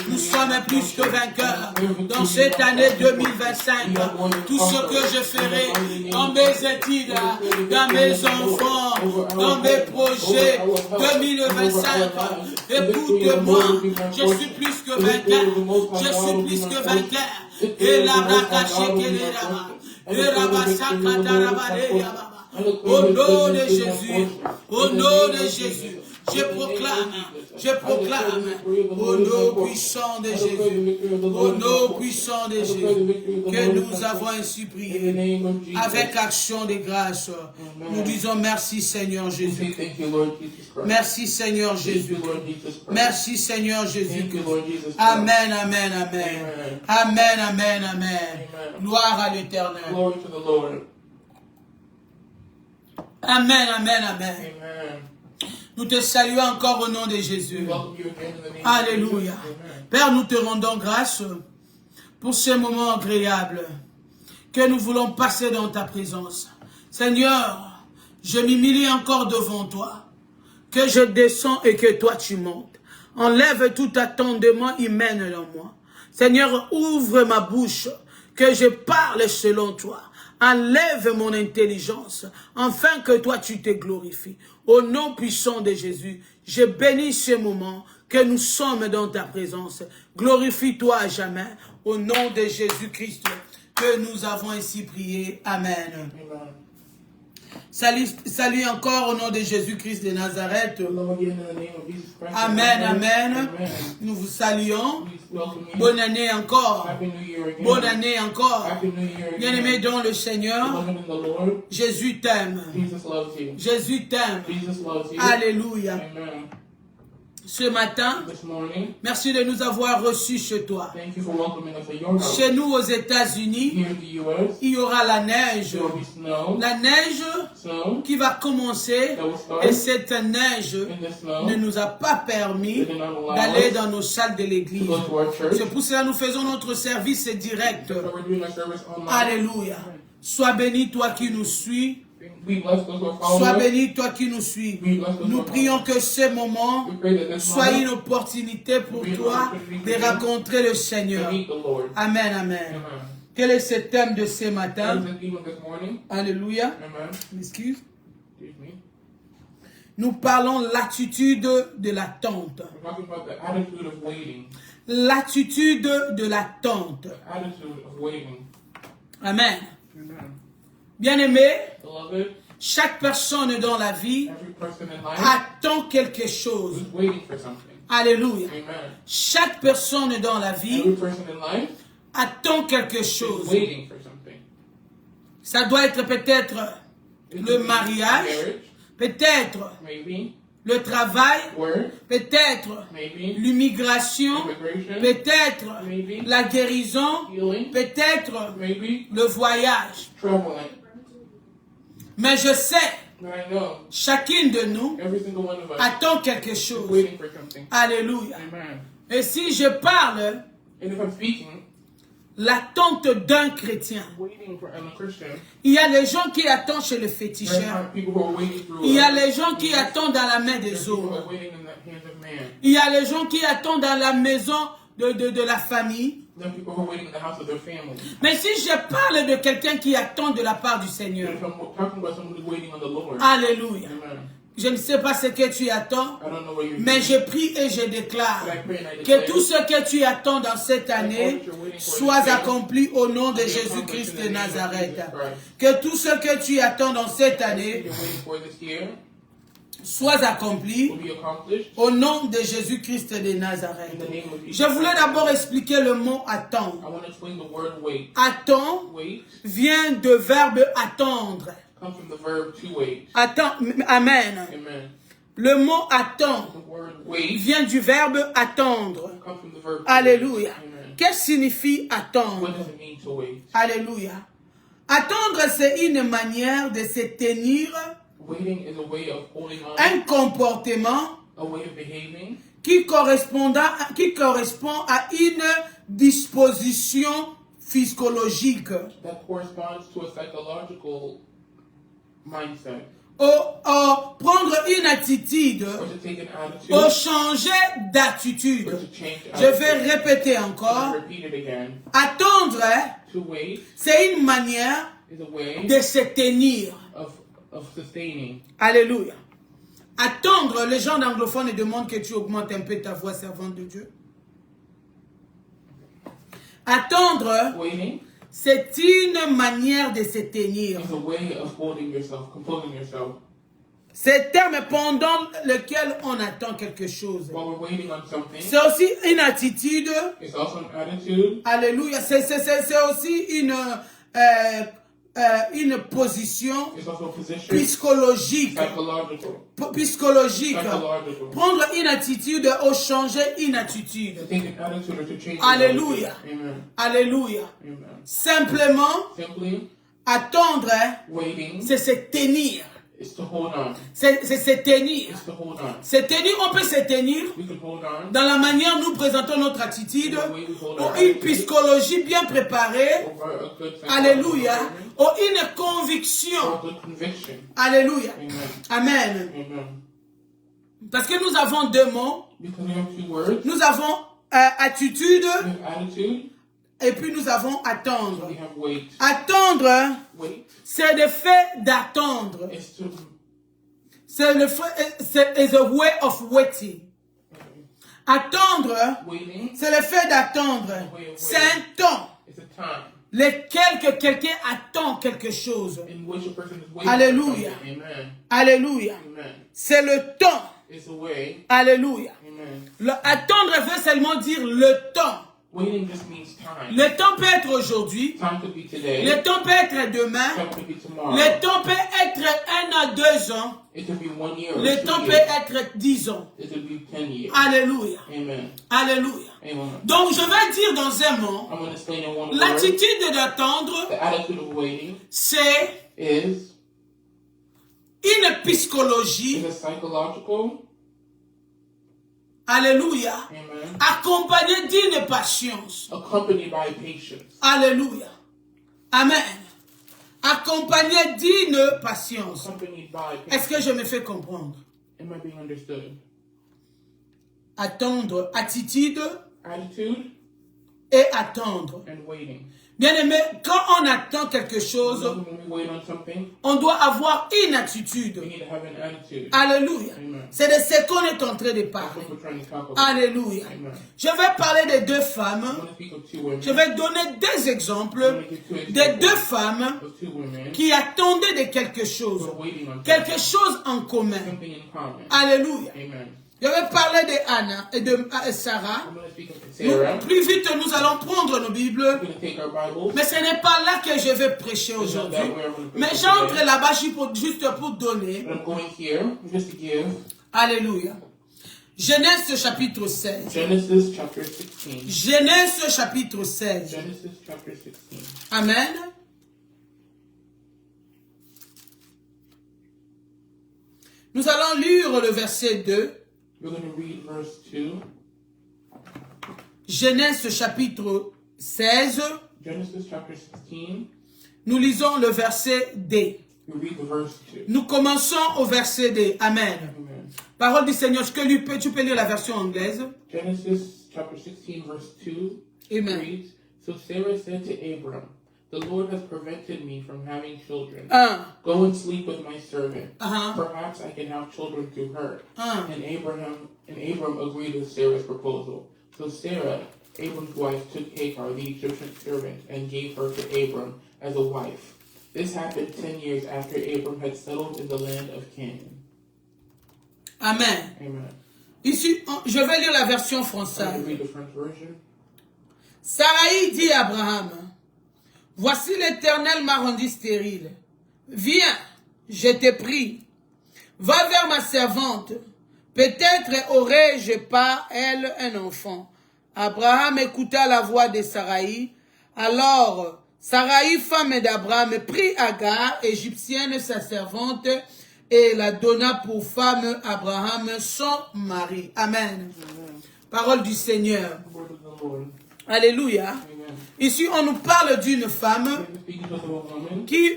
Nous sommes plus que vainqueurs dans cette année 2025. Tout ce que je ferai dans mes études, dans mes enfants, dans mes projets 2025. Écoute-moi, je suis plus que vainqueur. Je suis plus que vainqueur. Et la rakache les rama. Et au nom de Jésus, au nom de Jésus, je proclame, au nom puissant de Jésus, au nom puissant de Jésus, que nous avons ainsi prié, avec action de grâce. Nous disons merci Seigneur Jésus. Merci Seigneur Jésus. Merci Seigneur Jésus. Amen, amen, amen. Amen, amen, amen. Gloire à l'Éternel. Amen, amen, amen. Nous te saluons encore au nom de Jésus. Alléluia. Père, nous te rendons grâce pour ce moment agréable que nous voulons passer dans ta présence. Seigneur, je m'humilie encore devant toi, que je descends et que toi tu montes. Enlève tout attendement humain dans moi. Seigneur, ouvre ma bouche, que je parle selon toi. Enlève mon intelligence, afin que toi tu te glorifies. Au nom puissant de Jésus, je bénis ce moment que nous sommes dans ta présence. Glorifie-toi à jamais. Au nom de Jésus-Christ, que nous avons ainsi prié. Amen. Salut encore au nom de Jésus-Christ de Nazareth. Amen, amen. Nous vous saluons. Bonne année encore. Bonne année encore. Bien-aimé dans le Seigneur, Jésus t'aime. Jésus t'aime. Alléluia. Ce matin, merci de nous avoir reçus chez toi. Chez nous aux États-Unis, il y aura la neige qui va commencer, et cette neige ne nous a pas permis d'aller dans nos salles de l'église. C'est pour cela que nous faisons notre service direct. Alléluia. Sois béni toi qui nous suis. Sois béni toi qui nous suis. Nous prions que ce moment soit une opportunité pour toi de rencontrer le Seigneur. Amen, amen. Quel est ce thème de ce matin? Alléluia. M'excuse. Nous parlons l'attitude de l'attente. L'attitude de l'attente. Amen. Bien-aimé, chaque personne dans la vie attend quelque chose. Alléluia. Chaque personne dans la vie attend quelque chose. Ça doit être peut-être le mariage, peut-être le travail, work, peut-être maybe, l'immigration, immigration, peut-être maybe, la guérison, healing, peut-être maybe, le voyage. traveling. Mais je sais, But I know chacune de nous every single one of us attend quelque is chose. waiting for something. Alléluia. Amen. Et si je parle And if I'm speaking, l'attente d'un chrétien, waiting for a Christian, il y a les gens qui attendent chez le there féticheur. are people who are waiting through. Il y a les gens qui attendent dans la main There's des people who hommes. are waiting in the hands of man. Il y a les gens qui attendent dans la maison de la famille. There are people who are waiting in the house of their family. Mais si je parle de quelqu'un qui attend de la part du Seigneur, And if I'm talking about someone who's waiting on the Lord, alléluia. amen. Je ne sais pas ce que tu attends, I don't know what you're mais doing, je prie et je déclare but I pray and I que declare tout ce que tu attends dans cette année soit accompli au nom de be Jésus-Christ accomplished de in the name of Nazareth. Jesus Christ. Que tout ce que tu attends dans cette What année you're waiting for this year soit accompli will be accomplished au nom de Jésus-Christ de in Nazareth. the name of Jesus. Je voulais d'abord expliquer le mot attendre. I want to explain the word wait. Attendre Wait vient du verbe attendre. comes from the verb to wait. Amen. Amen. Le mot attendre The word wait vient du verbe attendre. comes from the verb to Alléluia. wait. Amen. Qu'est-ce que signifie What attendre? does it mean to wait? Alléluia. Attendre, c'est une manière de se tenir, Waiting is a way of holding on, un comportement a way of behaving qui correspond à une disposition physiologique. that corresponds to a psychological mindset. Prendre une attitude, Or to take an attitude, ou changer d'attitude. or to change Je vais attitude. répéter To encore. repeat it again. Attendre, To wait c'est une manière is a way de se tenir. of sustaining. Alléluia. Attendre, les gens anglophones demandent que tu augmentes un peu ta voix, servante de Dieu. Attendre, Waiting c'est une manière de se tenir. is a way of holding yourself, composing yourself. C'est le terme pendant lequel on attend quelque chose. While we're waiting on something, C'est aussi une attitude. it's also an attitude. Alléluia. C'est aussi une position It's also a position. psychologique. Psychological. Psychologique. Psychological. Prendre une attitude ou changer une attitude. To take an attitude or to change. Alléluia. An attitude. Amen. Alléluia. Amen. Simplement, Simply attendre, waiting c'est se tenir. is to hold on. C'est se tenir. It's to hold on. Se tenir, on peut se tenir We can hold on. dans la manière dont nous présentons notre attitude, The way we hold ou our une attitude. psychologie bien préparée. Over a good psychological Alléluia. environment. Ou une Or conviction. a good conviction. Alléluia. Amen. Amen. Amen. Parce que nous avons deux mots. Because we have two words. Nous avons attitude We have attitude. et puis nous avons attendre. We have wait. Attendre, Wait c'est le fait d'attendre. is to C'est le fait, c'est a way of waiting. Attendre, waiting. c'est le fait d'attendre. C'est un temps It's a time lequel que quelqu'un attend quelque chose. in which a person is waiting. Alléluia. For something. Amen. Alléluia. Amen. C'est le temps. It's a way. Alléluia. Amen. Attendre veut seulement dire le temps. Waiting just means time. Le temps peut être aujourd'hui. Time could be today. Le temps peut être demain. Time could be tomorrow. Le temps peut être 1 à 2 ans. It could be 1 year. Or Le 2 temps peut years. être 10 ans. It could be 10 years. Alléluia. Amen. Alléluia. Amen. Donc je vais dire dans un mot, I'm going to explain in one word. l'attitude d'attendre, The attitude of waiting c'est is une psychologie, a psychological. alléluia, Amen. accompagnée d'une patience. Accompanied by patience. Alléluia. Amen. Accompagnée d'une patience. Accompanied by Est-ce patience. que je me fais comprendre? Am I being understood? Attendre, attitude Attitude et attendre. and waiting. Bien aimé, quand on attend quelque chose, When we wait on something, on doit avoir une attitude. we need to have an attitude. Alléluia. Amen. C'est de ce qu'on est en train de That's parler. what we're trying to talk about. Alléluia. Amen. Je vais parler de deux femmes. I want to speak of two women. Je vais donner deux exemples I want to give two de examples deux femmes of two women qui attendaient de quelque who chose. are waiting on Quelque chose en commun. something in common. Alléluia. Amen. Je vais parler de Anna et de Sarah. I'm going to speak of Sarah. Plus vite, nous allons prendre nos Bibles. We're going to take our Bibles. Mais ce n'est pas là que je vais prêcher aujourd'hui. Mais j'entre là-bas juste pour donner But I'm going here just to give Alléluia. Genèse chapitre 16. Genesis chapter 16. Genèse chapitre 16. Genesis chapter 16. Amen. Nous allons lire le verset 2. We're going to read verse 2. Genèse chapitre 16. Genesis chapter 16. Nous lisons le verset D. We read the verse 2. Nous commençons au verset D. Amen. Amen. Parole du Seigneur. Tu peux lire la version anglaise. Genesis chapter 16 verse 2 Amen. reads, So Sarah said to Abram, The Lord has prevented me from having children. 1. Go and sleep with my servant. Uh-huh. Perhaps I can have children through her. 1. And Abram agreed with Sarah's proposal. So Sarah, Abram's wife, took Hagar, the Egyptian servant, and gave her to Abram as a wife. This happened 10 years after Abram had settled in the land of Canaan. Amen. Amen. Ici, je vais lire la version I'm française. going to read the French version. Sarai dit à Abraham, voici l'Éternel m'a rendu stérile. Viens, je te prie. Va vers ma servante. Peut-être aurai-je par elle un enfant. Abraham écouta la voix de Sarai. Alors, Sarai, femme d'Abraham, prit Agar, égyptienne, sa servante, et la donna pour femme à Abraham, son mari. Amen. Amen. Parole du Seigneur. The word of the Lord. Alléluia. Amen. Ici, on nous parle d'une femme We're speaking of a woman qui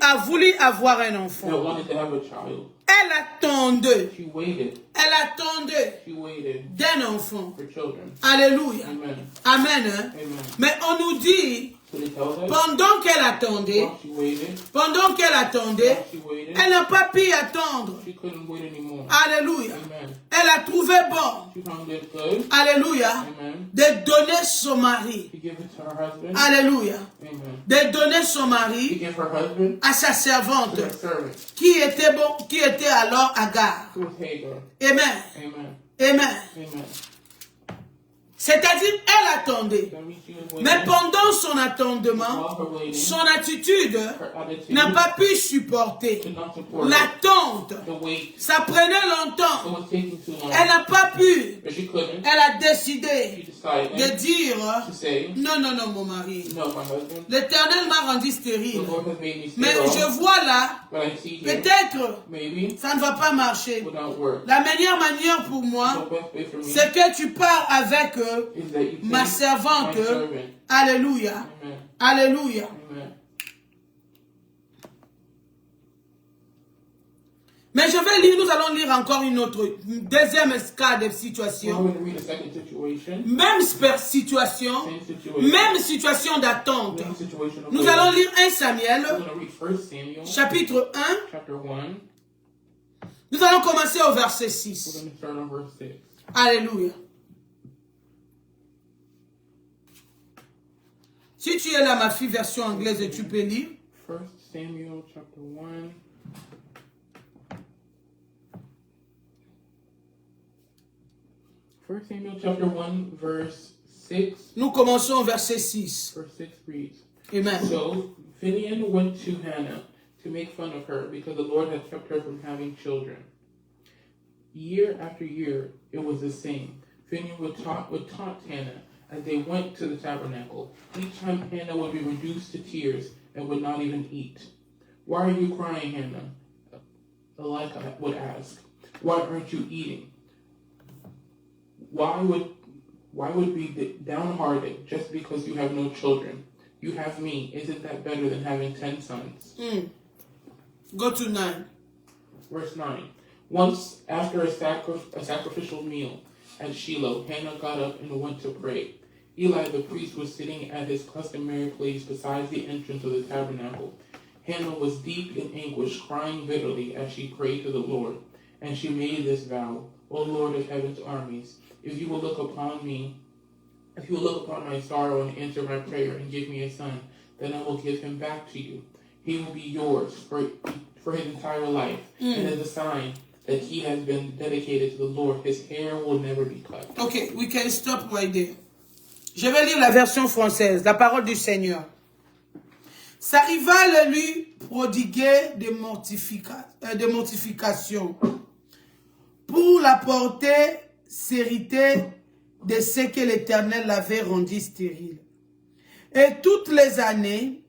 a voulu avoir un that enfant. wanted to have a child. Elle attendait. She waited. Elle attendait She waited d'un enfant. for children. Alléluia. Amen. Amen. Hein? Amen. Mais on nous dit, So they tell us pendant qu'elle attendait, while she waited, elle n'a pas pu attendre. she couldn't wait anymore. Alléluia. Amen. Elle a trouvé bon. She found it good. Alléluia. Amen. De donner son mari. To give it to her husband. Alléluia. Amen. De donner son To mari give her husband à sa servante to her servant, qui était alors Agar. who was Hagar. Amen. Amen. Amen. Amen. C'est-à-dire, elle attendait. That means she was Mais waiting. pendant son attendement, While her waiting, son attitude her attitude n'a pas pu supporter could not support l'attente. the wait. Ça prenait It longtemps. was taking too long. Elle n'a pas pu. But she couldn't. Elle a She décidé decided de dire, to say, non, non, non, mon mari. No, my husband, L'Éternel m'a rendu the stérile. Lord has made me Mais sterile. je vois là, But I see here, peut-être, maybe ça ne va pas marcher. would not work. La meilleure manière pour The moi, best way for me c'est que tu pars avec is that you ma take servante. my servant. Alléluia. Amen. Alléluia. Amen. Mais je vais lire, nous allons lire encore une deuxième cas de We're situation. going to read a second situation. Même situation, Same situation. même situation d'attente. Same situation of Nous waiting. allons lire 1 Samuel, We're going to read 1 Samuel chapitre 1. chapter 1. Nous allons commencer au verset We're 6. going to start on verse 6. Alléluia. Si tu es là, ma fille, version anglaise, tu peux lire. 1 Samuel chapter 1. First Samuel chapter 1 verse 6. Nous commençons au verset 6. Verse 6 reads, Amen. So Phinehas went to Hannah to make fun of her because the Lord had kept her from having children. Year after year, it was the same. Phinehas would taunt Hannah as they went to the tabernacle. Each time Hannah would be reduced to tears and would not even eat. Why are you crying, Hannah? Elisha would ask. Why aren't you eating? Why would be downhearted just because you have no children? You have me. Isn't that better than having 10 sons? Go to 9. Verse 9. Once, after a sacrificial meal at Shiloh, Hannah got up and went to pray. Eli the priest was sitting at his customary place beside the entrance of the tabernacle. Hannah was deep in anguish, crying bitterly as she prayed to the Lord. And she made this vow, O Lord of heaven's armies, if you will look upon my sorrow and answer my prayer and give me a son, then I will give him back to you. He will be yours for his entire life. And as a sign that he has been dedicated to the Lord, his hair will never be cut. Okay, we can stop right there. Je vais lire la version française, la parole du Seigneur. Ça rival lui prodiguer des mortifications. pour la portée sécurité de ce que l'Éternel l'avait rendu stérile. Et toutes les années,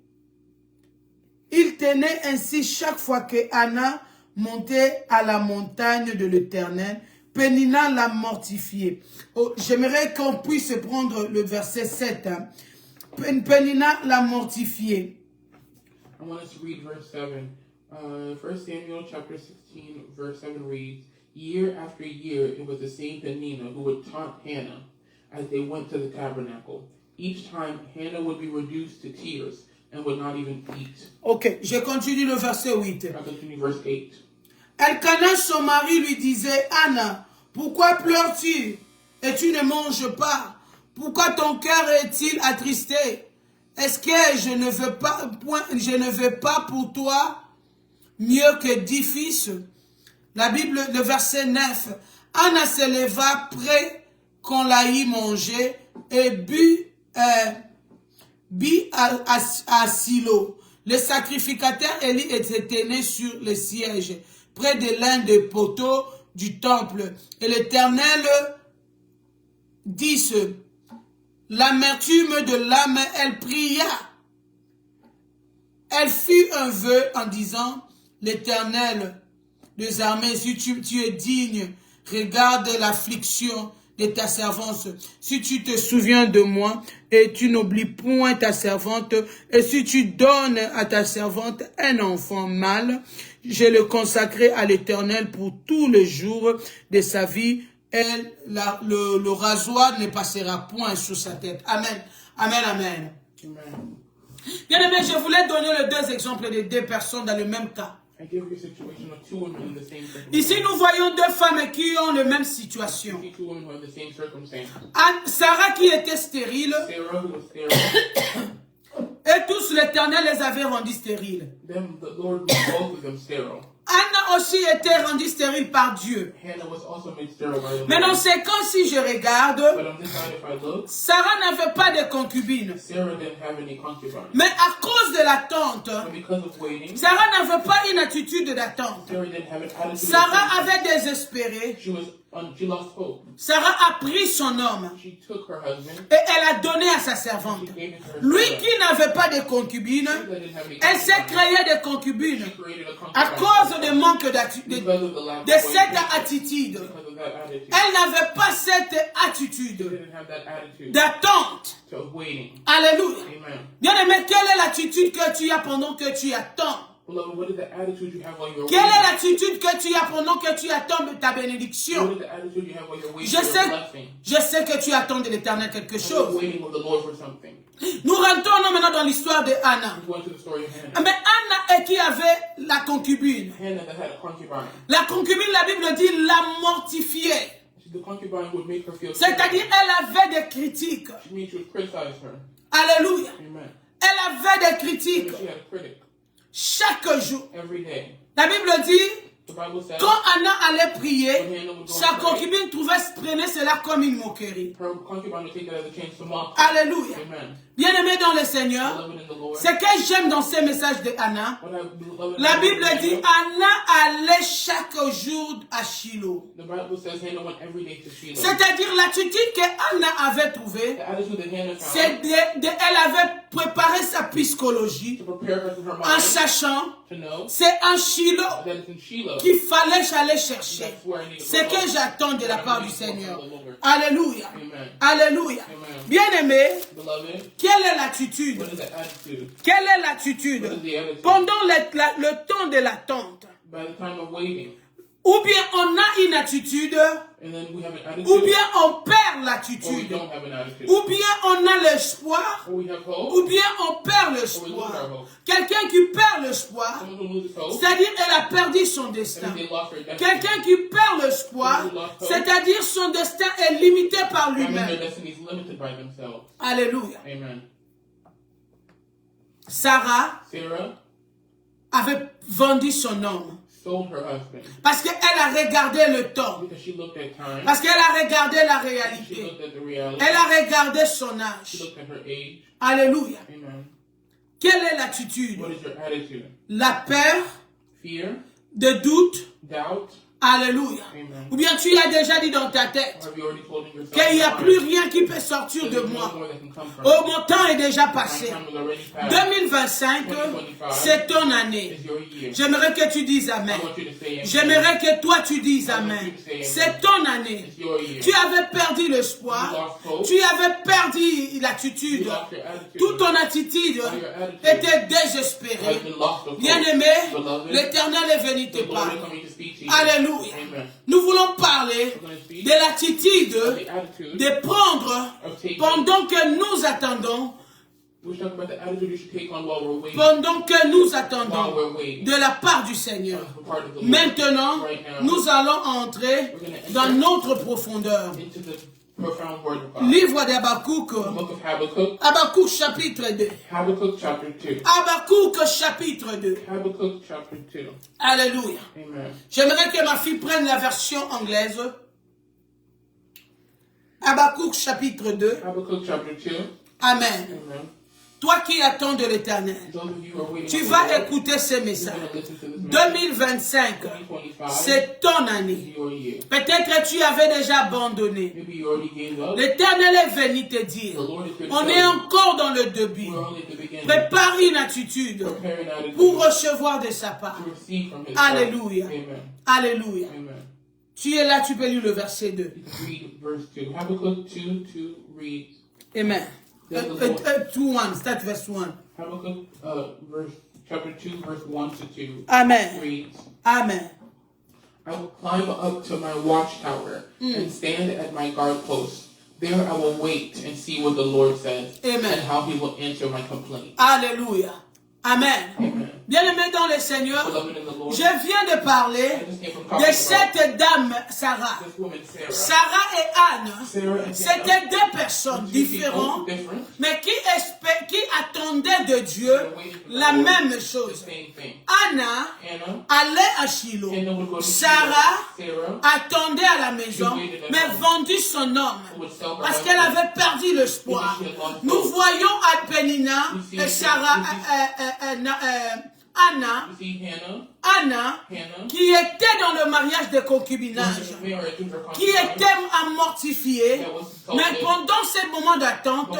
il tenait ainsi chaque fois que Anna montait à la montagne de l'Éternel. Pénina l'a mortifié. Oh, j'aimerais qu'on puisse prendre le verset 7. Hein. Pénina l'a mortifié. I want us to read verse 7. 1 Samuel chapter 16, verse 7 reads, Year after year, it was the same Penina who would taunt Hannah as they went to the tabernacle. Each time, Hannah would be reduced to tears and would not even eat. Ok, je continue le verset 8. I continue verse 8. Elkanah, son mari, lui disait, Anna, pourquoi pleures-tu et tu ne manges pas? Pourquoi ton cœur est-il attristé? Est-ce que je ne veux pas pour toi mieux que 10 fils? La Bible, le verset 9. Anna se leva près qu'on l'aille manger et but à Silo. Le sacrificateur Élie était tenu sur le siège, près de l'un des poteaux du temple. Et l'Éternel dit, l'amertume de l'âme, elle pria. Elle fit un vœu en disant, l'Éternel des armées, si tu es digne, regarde l'affliction de ta servante. Si tu te souviens de moi et tu n'oublies point ta servante, et si tu donnes à ta servante un enfant mâle, je le consacrerai à l'Éternel pour tous les jours de sa vie. Le rasoir ne passera point sur sa tête. Amen. Amen, amen. Amen. Bien aimé, je voulais donner les deux exemples de deux personnes dans le même cas. Ici, nous voyons deux femmes qui ont la même situation. Sarah qui était stérile, et tous l'Éternel les avait rendus stériles. Anna aussi était rendue stérile par Dieu. Mais dans ces cas, si je regarde, Sarah n'avait pas de concubine. Mais à cause de l'attente, Sarah n'avait pas une attitude d'attente. Sarah avait désespéré. Sarah a pris son homme et elle a donné à sa servante. Lui qui n'avait pas de concubine, elle s'est créée des concubines à cause du manque de cette attitude. Elle n'avait pas cette attitude d'attente. Alléluia. Bien aimé, quelle est l'attitude que tu as pendant que tu attends? Quelle est l'attitude que tu as pendant que tu attends ta bénédiction? Je sais que tu attends de l'Éternel quelque chose. Nous rentrons maintenant dans l'histoire de Anna. Mais Anna qui avait la concubine. La concubine, la Bible dit, la mortifiait. C'est-à-dire, elle avait des critiques. Alléluia. Elle avait des critiques. Chaque jour. La Bible dit, quand Anna allait prier, sa concubine prenait cela comme une moquerie. Alléluia. Bien aimé dans le Seigneur, ce que j'aime dans ces messages de Anna, la Bible dit, Anna allait chaque jour à Shiloh. C'est-à-dire l'attitude que Anna avait trouvée, c'est elle avait préparé sa psychologie en sachant, c'est en Shiloh qu'il fallait aller chercher. C'est que j'attends de la part du Seigneur. Alléluia. Alléluia. Bien aimé, quelle est l'attitude? Quelle est l'attitude pendant le temps de l'attente? Ou bien on a une attitude, ou bien on perd l'attitude, ou bien on a l'espoir, ou bien on perd l'espoir. Quelqu'un qui perd l'espoir, c'est-à-dire elle a perdu son destin. Quelqu'un qui perd l'espoir, c'est-à-dire son destin est limité par lui-même. Alléluia. Sarah avait vendu son homme. Parce qu'elle a regardé le temps. Parce qu'elle a regardé la réalité. Elle a regardé son âge. Alléluia. Quelle est l'attitude? La peur, le doute, Alléluia. Amen. Ou bien tu as déjà dit dans ta tête Or have you already told yourself qu'il n'y a in your plus mind rien qui peut sortir that de there's no moi. more that can come from Oh, me? mon temps est déjà My passé. time is already past. 2025, c'est ton année. Is your year. J'aimerais que tu dises Amen. I want you to say amen. J'aimerais que toi tu dises Amen. C'est ton année. It's your year. Tu avais perdu l'espoir. Tu avais perdu l'attitude. You lost your attitude. Toute ton attitude était désespérée. Has been lost of hope. Bien-aimé, Beloved, l'Éternel est venu te the Lord is parler. coming to speak to you. Alléluia. Amen. Nous voulons parler de l'attitude The attitude de prendre of taking. pendant que nous attendons, We're talking about the attitude you should take on while we're waiting. pendant que nous While attendons we're waiting. de la part du Seigneur. For part of the Lord. Maintenant, Right now, nous allons entrer dans notre profondeur. into the profound word of God. Livre d'Habakkuk, The book of Habakkuk. Habakkuk chapitre 2. Habakkuk chapter 2. Habakkuk chapitre 2. Habakkuk chapter 2. Alléluia. Amen. J'aimerais que ma fille prenne la version anglaise. Habakkuk chapitre 2. Habakkuk chapter 2. Amen. Amen. Toi qui attends de l'Éternel, Those of you who are waiting tu on the vas Lord, écouter ces you're messages. going to listen to this message. 2025, 2025 c'est ton année. is your year. Peut-être que tu avais déjà abandonné. Maybe you already gave up. L'Éternel est venu te The dire, Lord is here to on tell est you. encore dans le début. We're only at the beginning. Prépare une attitude Prepare an attitude pour recevoir de sa part. to receive from His Alléluia. word. Amen. Alléluia. Amen. Tu es là, tu peux lire le verset 2. You can read verse 2. Habakkuk 2 to read. Amen. 2-1, start verse 1. Habakkuk chapter 2, verse 1 to 2 Amen. reads, Amen. I will climb up to my watchtower and stand at my guard post. There I will wait and see what the Lord says Amen. and how He will answer my complaint. Alléluia. Amen. Amen. Bien-aimé dans le Seigneur, Beloved in the Lord, je viens de parler I just came from talking de about cette dame, Sarah. this woman, Sarah. Sarah et Anne, Sarah and Hannah, c'était deux personnes two people différentes, different, mais qui attendaient de Dieu la même chose. the same thing. Anna Anna, allait à Shiloh. Hannah would go to Sarah Sarah attendait à la maison, mais vendit son homme would sell her parce qu'elle husband. avait perdu l'espoir. Nous voyons à Pénina et Sarah, Anna, You see Hannah, Anna, qui était dans le mariage de concubinage, qui était mortifiée, mais pendant ces moments d'attente,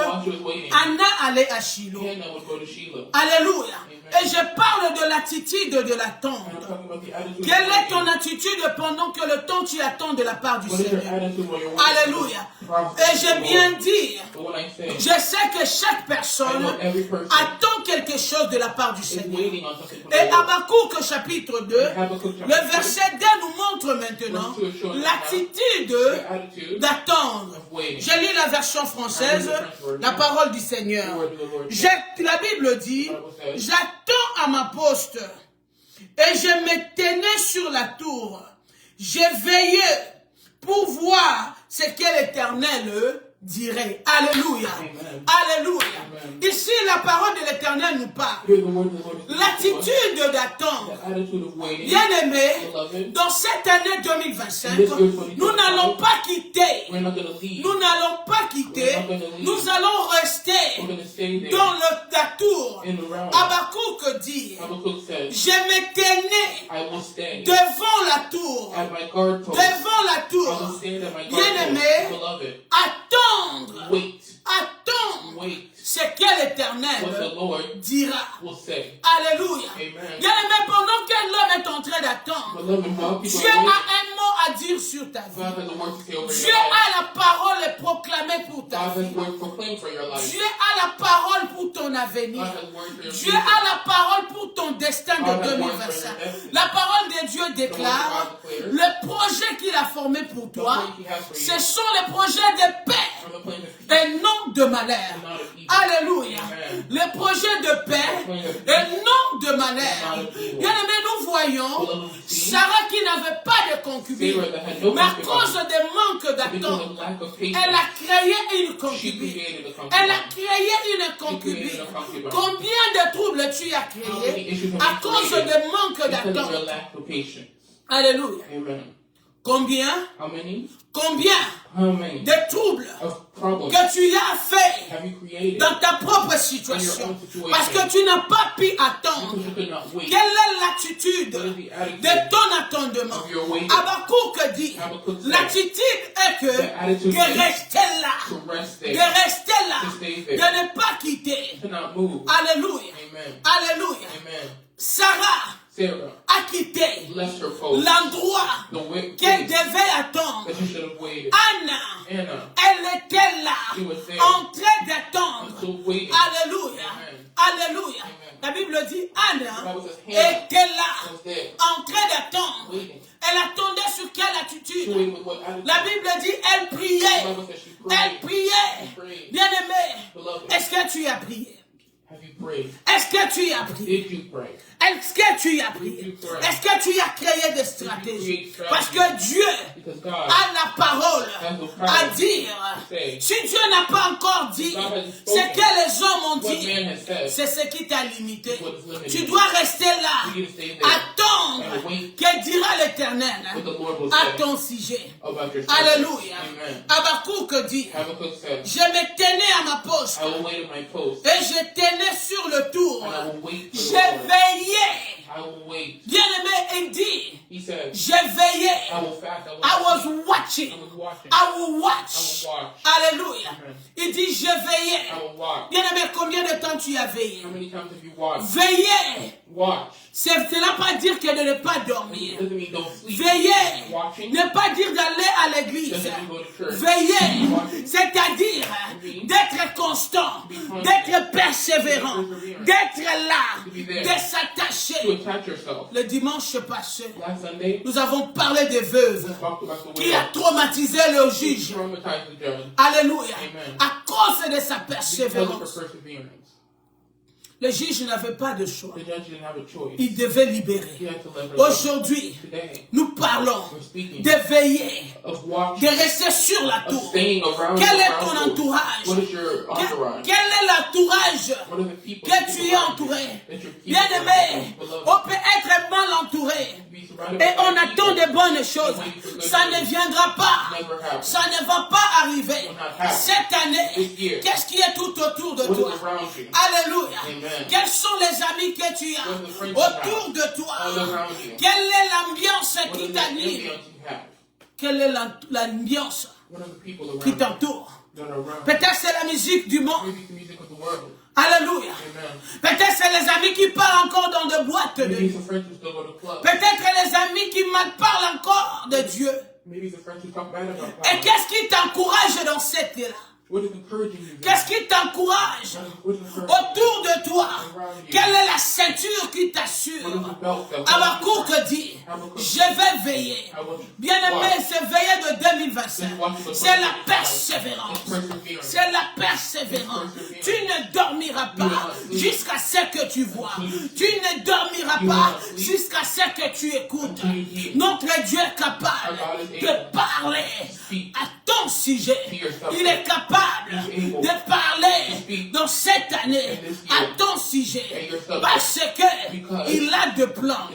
Anna allait à Shiloh. Hannah would go to Shiloh. Alléluia. Et je parle de l'attitude de l'attente. I'm talking about the attitude Quelle of est ton waiting. attitude pendant que le temps tu attends de la part du What is your Seigneur? attitude while you're waiting? Alléluia. Prophecy Et of the j'ai bien Lord. dit, But what I say, je sais que chaque I personne know every person attend quelque chose de la part du is Seigneur. waiting on something from Et the Lord. Habakkuk chapitre 2, Habakkuk chapter le verset 2 nous montre maintenant l'attitude The attitude d'attendre. of waiting. Je lis la version française, la parole du Seigneur. The word of the Lord. La Bible dit, j'attends à ma poste et je me tenais sur la tour. J'ai veillé pour voir ce que l'Éternel dirait. Alléluia. Amen. Alléluia. Amen. Ici, la parole de l'Éternel nous parle. Hear the word of the Lord is speaking to us. L'attitude d'attendre. The attitude of waiting. Bien-aimés, Beloved, dans cette année 2025, In this year 2025, nous n'allons pas quitter. we're not going to leave. Nous n'allons pas quitter. We're not gonna leave. Nous allons We're rester going to stay there dans la tour. in the round. Habakkuk dit, Habakkuk says, je me tenais I will stay devant la tour. at my guard post. Devant la I will tour. stand at my guard Bien-aimé, post. Beloved, attendre. wait. Attendre. Wait. Ce que What the l'Éternel Lord dira. will say. Alléluia. Amen. Bien-aimé, pendant que l'homme est en train d'attendre, Beloved, while people Dieu are a waiting, un mot à dire sur ta vie. God has a word to say over Dieu your life. a la parole proclamée pour ta God has vie. a word proclaimed for your life. Dieu a la parole pour ton God avenir. has a word for your Dieu future. a la parole pour ton destin God de has word for 2025. your destiny. La parole de Dieu déclare le projet qu'il a formé pour toi. Ce sont les projets de paix From the plane of peace et non de malheur. and not of evil. Alléluia. Amen. Les projets de paix et non de malheur. Bien-aimés, nous voyons Sarah qui n'avait pas de concubine, Sarah that had no mais à concubine. cause des manques Because d'attente, of lack of elle patience, a créé une she concubine. created a Elle a concubine. créé une concubine. Combien de troubles tu as créés à cause de manque Because of your d'attente? lack of patience. Alléluia. Amen. Combien? How many? Combien how many de troubles of problems que tu as fait have you created dans ta propre in your situation. own situation? Parce que tu n'as pas pu attendre. Because you could not wait. Quelle est l'attitude What is the attitude de ton attendement? of your waiting? Habakkuk dit, Habakkuk said, l'attitude est que the attitude de is rester là, to rest there, de rester là, to stay de there, ne pas quitter. to not move. Alléluia. Amen. Alléluia. Amen. Sarah Sarah a quitté left her post, l'endroit the qu'elle place devait attendre. that she should have waited. Anna, Anna, elle était là, she was there, en train d'attendre. still waiting. Alléluia. Amen. Alléluia. Amen. La Bible dit, The Anna Bible says Hannah était là, was there, en train d'attendre. waiting. Elle attendait sur quelle She attitude? waited with what attitude? La Bible dit, elle The priait. Bible says she Elle prayed. priait. Prayed. Bien-aimé, Beloved, est-ce que tu as prié? have you prayed? Est-ce que tu as prié? Did you pray? Est-ce que tu as prié? Est-ce que tu as créé des stratégies? Parce que Dieu Because God a la parole à dire. say, Si Dieu n'a pas encore dit ce que les hommes ont what dit, man has said, c'est ce qui t'a limité. what is limited. Tu dois rester là, You need to stay there attendre and wait que dira l'Éternel what the Lord will à say ton sujet. about your Alléluia. Amen. Habakkuk dit, Habakkuk said, je me tenais à ma poste I will wait at my post, et je tenais sur le tour. and I will wait for Je the Lord. veillais. I will wait. Bien-aimé, il dit, He said, je veillais. I will fast, I was watching. I was watching. I will watch. I will watch. Alléluia. Amen. Il dit, je veillais. I will watch. Bien-aimé, combien de temps tu as veillé? How many times have you watched? Veiller. Watch. Ça ne veut pas dire que de ne pas dormir. Doesn't mean don't sleep. Veiller. Watching Ne pas dire d'aller à l'église. doesn't mean go to church. Veiller. C'est-à-dire d'être constant, d'être persévérant, d'être là, de To s'attacher. attach yourself. Le dimanche passé, Last Sunday, nous avons parlé des veuves we talked about the qui a widow. traumatisé le He juge. traumatized the judge Alléluia. Amen. À cause de sa because of persévérance. her perseverance. Le juge n'avait pas de choix. The judge didn't have a choice. Il devait libérer. He had to let her go. Aujourd'hui, Today, nous parlons we're speaking de veiller, of de watching, rester sur la of tour. staying around Quel the est ton household. entourage? What is your entourage? Quel est l'entourage What are the people que tu es entouré? that you're keeping Bien-aimé, beloved? on peut être mal entouré. Be surrounded Et by on bad attend people. de bonnes choses. Ça ne viendra pas. Never happen. Ça ne va pas arriver. Cette année, qu'est-ce qui est tout autour de What toi? is around you? Alléluia. Amen. Quels sont les amis que tu as What are the friends you autour have? de toi? All around you. Quelle est l'ambiance What qui is the t'anime? ambience you have? Quelle est l'ambiance What are the people around qui you t'entoure? that are around you? Peut-être c'est la musique du monde. Maybe it's the music of the world. Alléluia. Amen. Peut-être c'est les amis qui parlent encore dans des boîtes de Maybe it's nuit. the friends who still go to clubs. Peut-être les amis qui mal parlent encore de Dieu. Maybe it's the friends who talk bad about Et God. qu'est-ce qui t'encourage dans cette vie-là? What is encouraging you? Qu'est-ce qui t'encourage What is encouraging autour de toi? Quelle est la ceinture qui t'assure? you? What is the belt that Habakkuk dit, je vais veiller. Bien-aimé, c'est veiller de 2025. C'est la persévérance. C'est la persévérance. Tu ne dormiras pas jusqu'à ce que tu vois. Tu ne dormiras pas jusqu'à ce que tu écoutes. Notre Dieu est capable de parler à ton sujet. Il est capable de parler dans cette année à ton sujet parce que il a de plans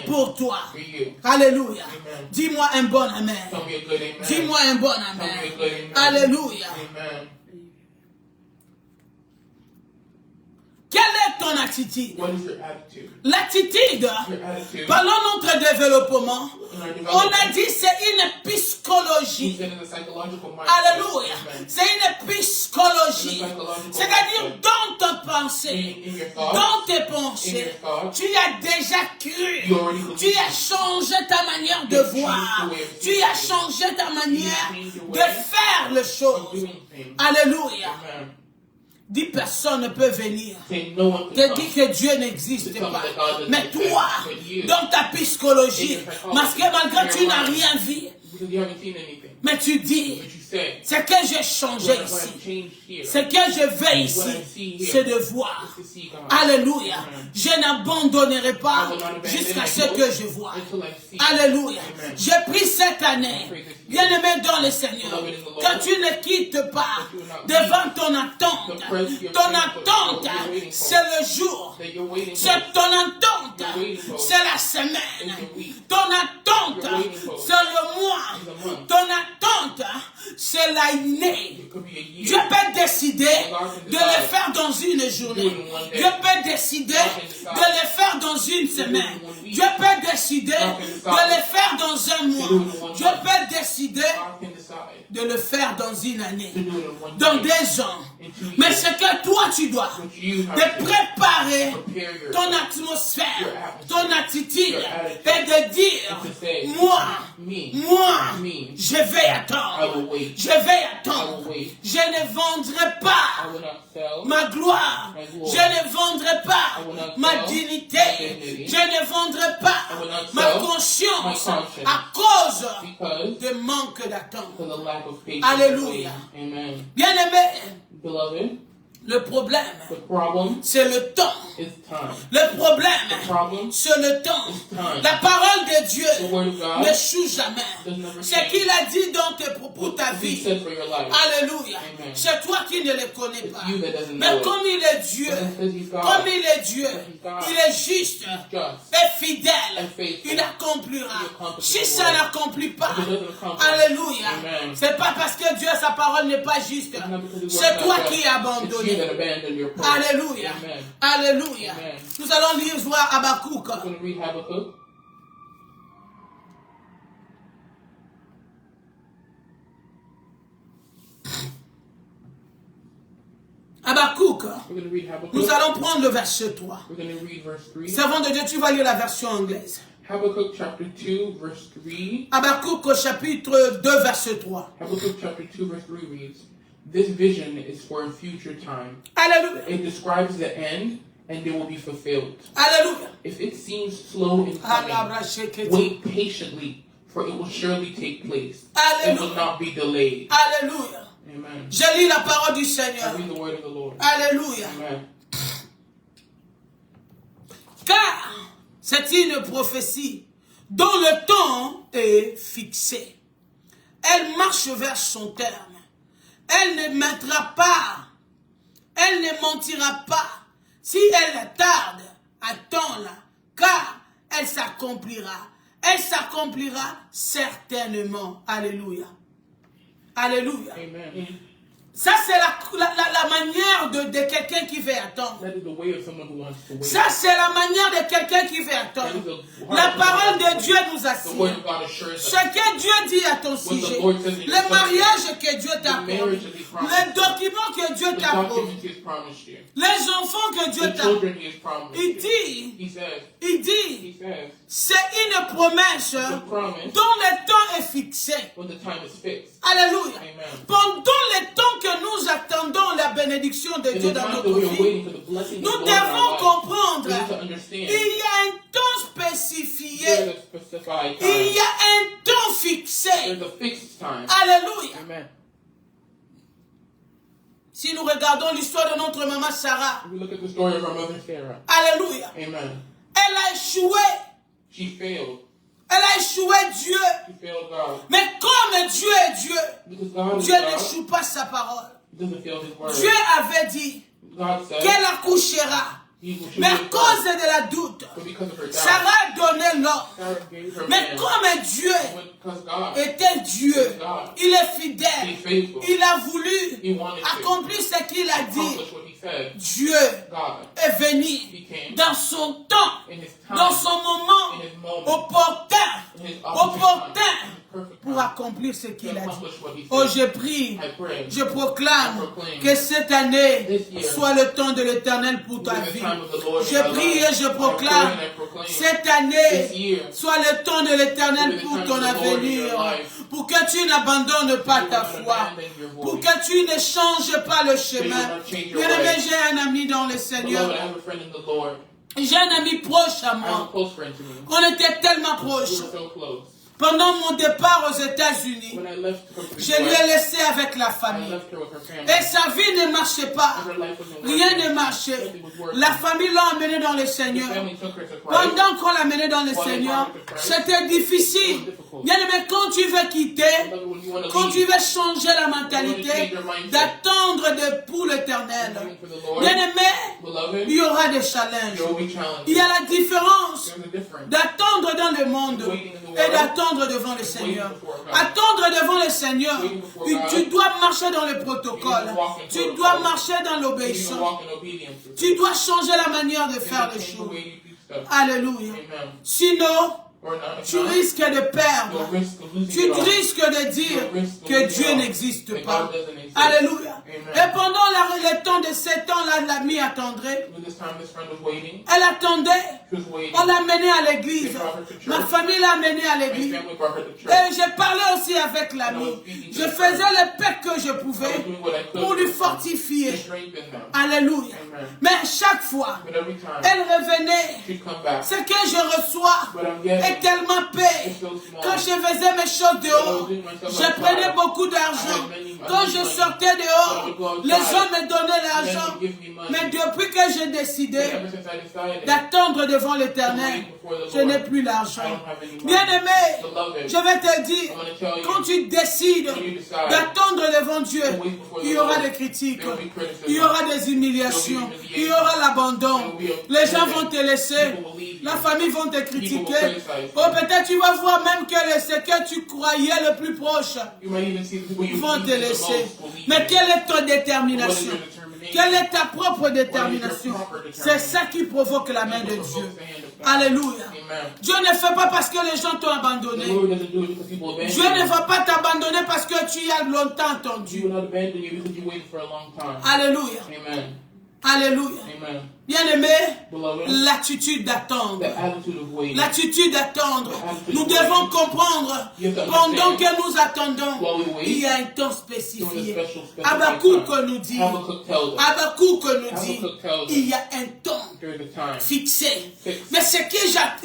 pour toi. Alléluia. Dis-moi un bon amen. Tell me a good amen. Dis-moi un bon Tell me a amen. good amen. Alléluia. Amen. Quelle est ton attitude? What is your attitude? L'attitude, Your attitude. pendant notre développement, In our on a development, dit c'est une he psychologie. said it's a psychological mindset. Alléluia. Amen. C'est une psychologie. C'est-à-dire dans tes pensées, In your thoughts, dans tes pensées, tu as déjà cru. Tu as changé ta manière de voir. Tu as changé ta manière de faire les of choses. doing things. Alléluia. Amen. 10 personnes peuvent venir Say no one te can dire come. que Dieu n'existe pas. Mais toi, dans ta psychologie, parce que malgré tu n'as rien vu, Because you haven't seen anything. mais tu dis, But you say, c'est que j'ai changé what I've ici. changed here Ce que je veux ici, c'est de voir. is to see God. Alléluia. Amen. Je n'abandonnerai pas I will not abandon jusqu'à my ce hope que je vois. until I see. Alléluia. Amen. J'ai pris cette année Bien-aimé dans le Seigneur, que tu ne quittes pas devant ton attente. Ton attente, c'est le jour. C'est ton attente, c'est la semaine. Ton attente, c'est le mois. Ton attente, c'est l'année. Dieu peut décider de le faire dans une journée. Dieu peut décider de le faire dans une semaine. Dieu peut décider de le faire dans un mois. Dieu peut décider de le faire dans une année, dans 2 ans. Mais ce que toi tu dois, de préparer ton atmosphère, ton attitude, et de dire, moi, je vais attendre. Je vais attendre. Je ne vendrai pas ma gloire. Je ne vendrai pas ma dignité. Je ne vendrai pas ma conscience à cause de manque d'attente. Alléluia. Bien-aimé, le problème, c'est le temps. Le problème, c'est le temps. La parole de Dieu n'échoue jamais. Ce qu'il a dit pour ta vie. Alléluia. C'est toi qui ne le connais pas. Mais comme il est Dieu, il est juste et fidèle, il accomplira. Si ça n'accomplit pas, alléluia, c'est pas parce que Dieu, sa parole n'est pas juste. C'est toi qui as abandonné. Alléluia. Alléluia. Nous allons lire voir Habakkuk. Habakkuk. Nous allons prendre le verset 3. Servant de Dieu, tu vas lire la version anglaise. Habakkuk chapter 2 verse 3. Habakkuk chapitre 2 verset 3. Habakkuk chapter 2 verse 3 reads, "This vision is for a future time. Alléluia. It describes the end and it will be fulfilled. Alléluia. If it seems slow in coming, wait patiently, for it will surely take place. It will not be delayed." Alléluia. Amen. Je lis la parole du Seigneur. I read the word of the Lord. Alléluia. Amen. Car c'est une prophétie dont le temps est fixé. Elle marche vers son terme. Elle ne mentira pas. Elle ne mentira pas. Si elle tarde, attends-la, car elle s'accomplira. Elle s'accomplira certainement. Alléluia. Alléluia. Amen. Ça, c'est la manière de quelqu'un qui veut attendre. That is the way of someone who wants to wait. Ça, c'est la manière de quelqu'un qui veut attendre. La parole de Dieu nous assure. Ce que Dieu dit à ton sujet, le mariage que Dieu t'a promis, les documents que Dieu t'a promis, les enfants que Dieu t'a promis, il dit, c'est une promesse dont le temps est fixé. Alléluia. Pendant le temps que nous attendons la bénédiction de Dieu dans notre vie, nous devons comprendre qu'il y a un temps spécifié, il y a un temps fixé. Alléluia. Si nous regardons l'histoire de notre maman Sarah, alléluia, elle a échoué. Elle a échoué Dieu. Mais comme Dieu est Dieu, Dieu n'échoue pas sa parole. Dieu avait dit qu'elle accouchera. Mais à cause de la doute, Sarah a donné l'ordre. Mais comme Dieu était Dieu, il est fidèle. Il a voulu accomplir ce qu'il a dit. Dieu est venu dans son temps, dans son moment opportun, pour accomplir ce qu'il a dit. Oh, je prie, je proclame que cette année soit le temps de l'Éternel pour ta vie. Je prie et je proclame cette année soit le temps de l'Éternel pour ton avenir, pour que tu n'abandonnes pas ta foi, pour que tu ne changes pas le chemin. Bien-aimé, j'ai un ami dans le Seigneur. J'ai un ami proche à moi. On était tellement proches. Pendant mon départ aux États-Unis, when I left to come to the je lui ai laissé avec la I famille. left her with her family. Et sa vie ne marchait pas. Her life wasn't Rien working. ne marchait. Nothing was working. La famille l'a emmené dans le The Seigneur. family took her to Christ. Pendant qu'on l'amenait dans le Seigneur, c'était difficile. Bien aimé, quand tu veux quitter, Beloved, when you want to quand tu leave, veux changer la mentalité, d'attendre pour l'éternel. living for the Lord, Bien aimé, beloved, il y aura des challenges. there will be challenges. Il y a la différence There's a difference. d'attendre dans le monde et d'attendre devant le Seigneur. Attendre devant le Seigneur, tu dois marcher dans le protocole. Tu dois marcher dans You need to l'obéissance. walk in obedience. Tu dois changer la manière de faire les Change the choses. way you do stuff. Alléluia. Amen. Sinon, Or not, tu risques de perdre. you'll risk losing Tu it all. risques de dire que Dieu n'existe That pas. God doesn't exist. Alléluia. Amen. Et pendant le temps de 7 ans, là, l'ami attendait. When this time, this friend was waiting. Elle attendait. She was waiting. On l'a menée à l'église. Ma famille l'a menée à My l'église. family brought her to church. Et j'ai parlé aussi avec l'ami. Je faisais le paix que je I was pouvais doing what I could pour lui to fortifier. strengthen them. Alléluia. Amen. Mais chaque fois, But every time, elle revenait. she'd come back. Ce que je reçois But I'm est getting tellement paix. it's so small. Quand je faisais mes choses dehors, je prenais beaucoup d'argent. Quand je sortais dehors, les gens me donnaient l'argent. Mais depuis que j'ai décidé Ever since I decided d'attendre devant l'Éternel, je n'ai plus l'argent. Bien aimé, je vais te dire, quand tu décides d'attendre devant Dieu, il y aura des critiques, il y aura des humiliations, il y aura l'abandon. Les gens vont te laisser, la famille vont te critiquer. Oh, peut-être tu vas voir même que ce que tu croyais le plus proche, you might even see the people ils you vont te need the laisser. most will leave Mais you. quelle est ta What is détermination? your determination? Quelle est ta propre détermination? C'est ça qui provoque la main de Dieu. Alléluia. Amen. Dieu ne fait pas parce que les gens t'ont The abandonné. Lord doesn't do it because people abandon Dieu ne you. va pas t'abandonner parce que tu y as longtemps He attendu. will not abandon you because you waited for a long time. Alléluia. Amen. Alléluia. Amen. Bien-aimé, Beloved, l'attitude d'attendre. the attitude of waiting. L'attitude d'attendre. Nous devons comprendre, pendant que nous attendons, il y a un temps spécifié. Habakkuk nous dit, Habakkuk tells us Habakkuk nous dit, il y a un temps there's a time. fixé. Mais ce que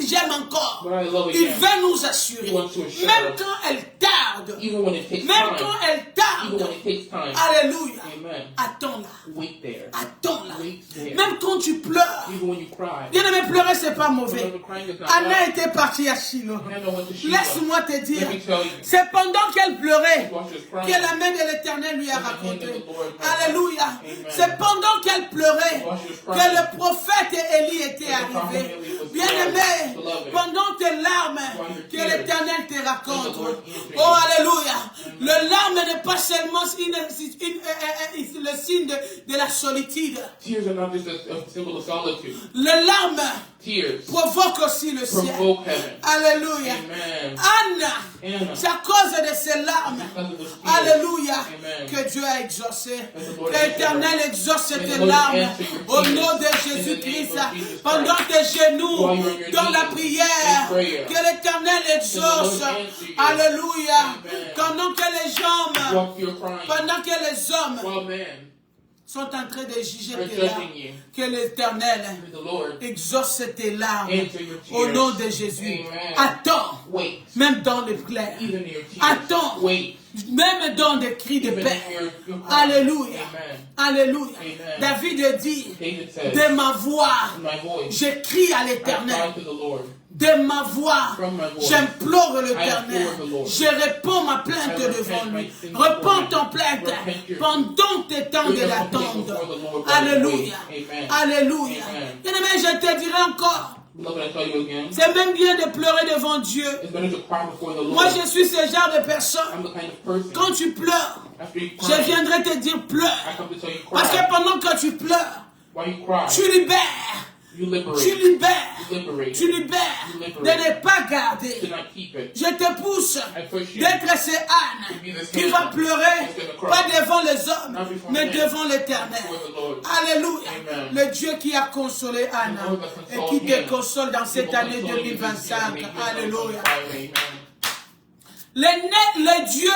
j'aime encore, What I love il again, veut nous assurer, même quand elle tarde, even when it takes même time, quand elle even tarde, when it takes time, alléluia, amen, attends-la, wait there. attends-la. Wait there. Même quand tu pleures, Even when you cry. bien aimé, pleurer c'est pas mauvais. Remember, crying is not Anna bad. était partie à Shiloh. Hannah went to Shiloh. Laisse-moi te dire, Let me tell you. c'est pendant qu'elle pleurait While she was que crying, la main de l'Éternel lui a the hand of raconté. the Lord met Alléluia. Amen. C'est pendant qu'elle pleurait While she was que crying, le prophète Élie était arrivé. Bien-aimé, pendant tes larmes, que l'Éternel te raconte. Oh, alléluia. Le larme n'est pas seulement le signe de la solitude. tears are not just a symbol of solitude. Le larme Tears provoque aussi le ciel. provoke heaven. Alléluia. Amen. Anna, Anna, c'est à cause de ces larmes, because of the tears, alléluia, Amen, que Dieu a exaucé. Lord Que l'Éternel exauce May the tes Lord larmes answer your au tears nom de in the Jésus-Christ. name of Jesus Pendant Christ. tes genoux, While you're on your dans la knees prière, in prayer, que l'Éternel exauce. May the Lord answer you. Alléluia. Amen. Pendant que les gens, while you're crying, pendant que les hommes while men sont en train de juger are tes larmes, judging you, que l'Éternel may the Lord exauce tes larmes answer your tears. au nom de Jésus. Amen. Attends, Wait, même dans les plaies. even in your tears. Attends. Wait, Même dans des cris de even paix. in your crying. Alléluia. Amen. Alléluia. Amen. David dit, David says, de ma voix, in my voice, je crie à I l'Éternel. cry to the Lord. De ma voix, From my voice, j'implore I l'Éternel. implore the Lord. Je réponds ma plainte I repent devant lui. my sins Réponds before ton him. plainte Repent your- pendant tes temps de Bring your l'attente. complaint before the Lord while you Alléluia. wait. Amen. Alléluia. Amen. Bien-aimé, je te dirai encore, Beloved, I tell you again, c'est même bien de pleurer devant Dieu. it's better to cry before the Lord. Moi, je suis ce genre de personne. I'm the kind of person, Quand tu pleures, after you je cry, viendrai te dire pleure. I come to tell you Parce cry. que pendant que tu pleures, While you cry, tu libères. you liberate. Tu libères. You liberate. Tu libères de ne pas garder. To not keep it. Je te pousse I push you. d'être ce âne qui va pleurer, pas devant les hommes, mais devant l'Éternel. Before the Lord. Alléluia. Amen. Le Dieu qui a consolé Anna The Lord that et consoled qui te him. console dans He cette will année console you this year, 2025. make you Alléluia. 2025. Amen. Le Dieu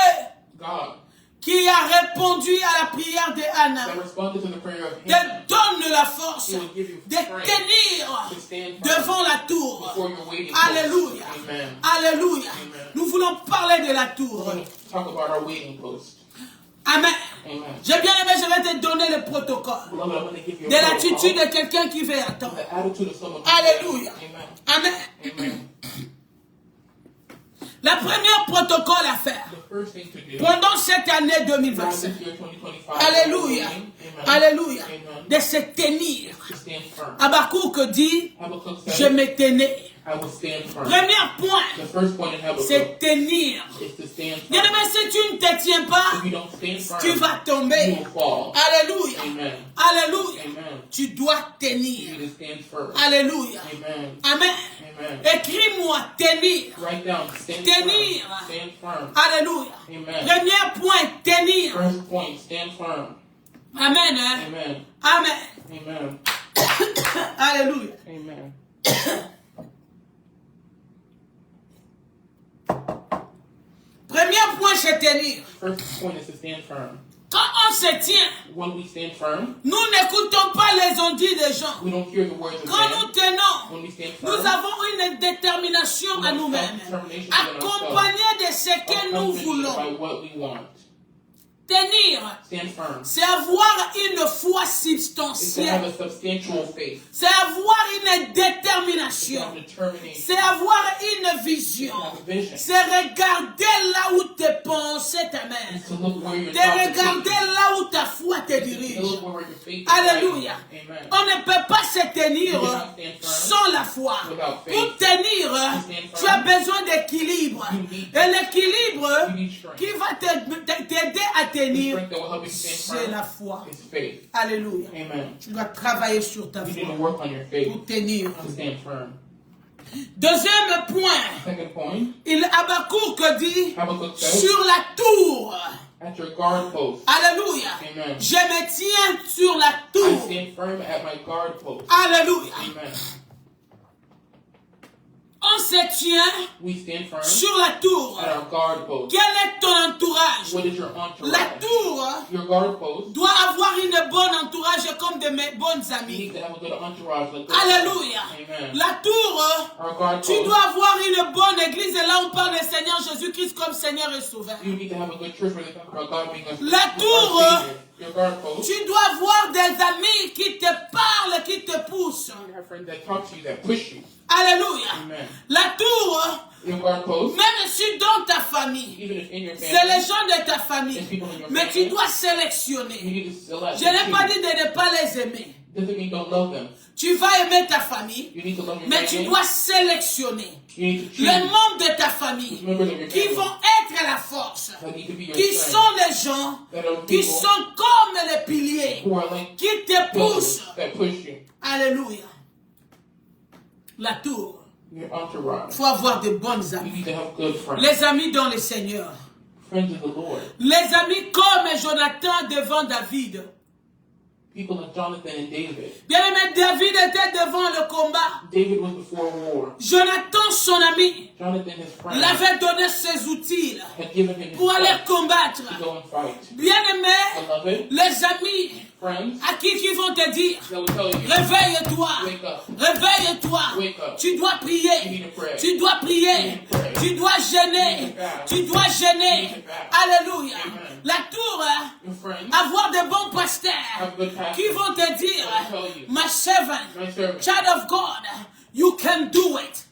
God, qui a répondu à la prière de Anna, that responded to the prayer of te Hannah, donne la force He will give you de strength tenir to stand firm devant la tour. before your waiting Alléluia. post. Amen. Alléluia. Amen. Nous voulons parler de la We're tour. going to talk about our waiting post. Amen. Amen. J'ai bien aimé, je vais te donner le protocole Beloved, I'm going to give you de a l'attitude protocol, de quelqu'un qui veut attendre. the attitude of someone who Alléluia. waits. Amen. Amen. Amen. La première protocole à faire The first thing to do pendant cette année throughout 2025. this year 2025. Alléluia. Amen. Alléluia. Amen. De se tenir. To stand firm. Habakkuk dit, Habakkuk je said, me tenais. I will stand firm. Premier point, The first point in Habakkuk c'est tenir. is to stand Bien firm. aimé, si tu ne te tiens pas, If you don't stand tu firm, vas you tomber. will fall. Alléluia. Amen. Alléluia. Amen. Tu dois You tenir. need to stand firm. Alléluia. Amen. Amen. Amen. Écris-moi, tenir. Write down, stand Tenir. firm. Stand firm. Alléluia. Amen. Premier point, tenir. First point, stand firm. Amen. Hein? Amen. Amen. Amen. Alléluia. Amen. Premier point, c'est tenir. First point is to stand firm. Quand on se tient, When we stand firm, nous n'écoutons pas les ondits des gens. we don't hear the words of Quand man. nous tenons, When we stand nous firm, avons une détermination à nous-mêmes, accompagnée de ce que nous accompanied voulons. by what we want. Tenir, Stand firm. c'est avoir une foi It's to have substantielle. a substantial faith. C'est avoir une It's to détermination. have determination. C'est avoir une vision. It's to have a vision. C'est regarder là où tes pensées t'amènent. It's to look where your De thoughts are regarder taking. là où ta foi te To dirige. look where your faith is Alléluia. guiding. Amen. On ne peut pas se tenir You cannot stand firm sans la foi. without faith. Pour tenir, tu as besoin d'équilibre. Et l'équilibre You need strength. qui va t'aider à The tenir, strength that will help you stand c'est la firm foi. is faith. Alléluia. Amen. Tu dois travailler sur ta You need to foi work on your faith pour tenir. to stand firm. Deuxième point, Second point, Habakkuk dit Habakkuk says, sur la tour. at your guard post. Alléluia. Amen. Je me tiens sur la I tour. stand firm at my guard post. Alléluia. Amen. On se tient We stand firm sur la tour. at our guard post. Quel est ton entourage? What is your La entourage? tour Your guard post. doit avoir une bonne entourage comme de mes bonnes You amies. need to have a good entourage. Like this. Alléluia. Amen. La tour, Our guard tu post. dois avoir une bonne église et là on parle du Seigneur Jésus-Christ comme Seigneur et Sauveur. You need to have a good church where they talk about God being La our tour, Savior. Your guard post. Tu dois avoir des amis qui te parlent, qui te poussent. You have friends that talk to you, that push you. Alléluia. Amen. La tour, Your guard post, même si dans ta famille, even if in your c'est family, les gens de ta famille, mais tu dois you sélectionner. need to select. Je n'ai pas dit de ne pas les aimer. Doesn't mean don't love them. Tu vas aimer ta famille, You need to love your mais tu family. dois sélectionner You need to les choose membres de ta famille members of your qui family vont être la force, that need to be your qui strength. sont les gens That are qui people sont comme les piliers, who are like qui te pillars poussent. that push you. Alléluia. La tour. Your entourage. Il faut avoir de bonnes You amis. need to have good friends. Les amis dans le Seigneur. Friends of the Lord. Les amis comme Jonathan devant David. People like Jonathan and David. Bien aimé, David était devant le combat. David was before war. Jonathan, son ami, Jonathan, his friend, l'avait donné ses outils had given him his pour aller strength combattre. to go and fight. Bien aimé, Beloved, les amis friends à qui vont te dire, that will tell you, réveille-toi, wake up. réveille-toi, Wake up. tu dois You prier, need to pray. tu dois prier, You need to pray. tu dois You jeûner, need to fast. tu dois jeûner. You need to fast. Alléluia. Amen. La tour, Your friends avoir de bons pasteurs have good pastors. qui vont te dire, I tell you, my servant, my servant, child of God, you can do it.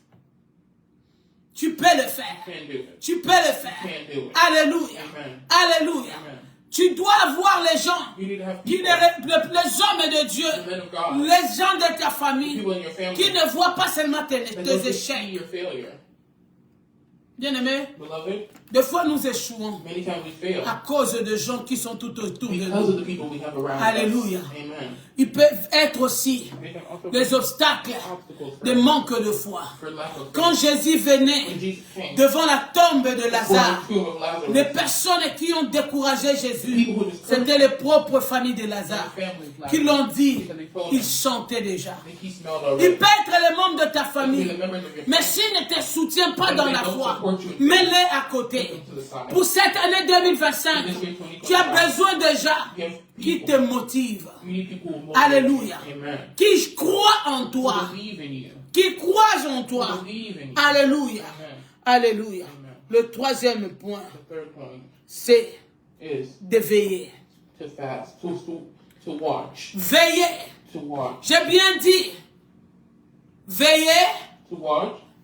Tu peux le faire. can do it. Tu peux le faire. Can do it. Alléluia. Amen. Alléluia. Amen. Tu dois avoir les gens, You need to have qui people, les hommes de Dieu, the men of God, les gens de ta famille, people in your family, qui ne voient pas seulement tes that don't just see échecs. your failure. Bien-aimés, Beloved, des fois nous échouons many times we fail à cause de gens qui sont tout autour de because nous. of the people we have around Alléluia. us. Amen. Ils peuvent être aussi They can also des obstacles obstacles de manque de foi. for lack of Quand faith. Jésus venait When Jesus came devant la tombe de before Lazare, the tomb of Lazarus, les personnes qui ont découragé Jésus, people who discouraged c'était les propres familles de Lazare their families, qui Lazarus, l'ont dit, because they told ils him chantaient déjà. that he smelled Il already. peut être le membre de ta Be famille, the members of your mais family. s'il ne te soutient pas dans la foi, Support you. mets-les à côté. côté. Pour cette année 2025, tu as besoin déjà qui te motive. Alléluia. Qui croit en toi. Qui croit en toi. Alléluia. Alléluia. Le troisième point, c'est de veiller. Veiller. J'ai bien dit. Veiller.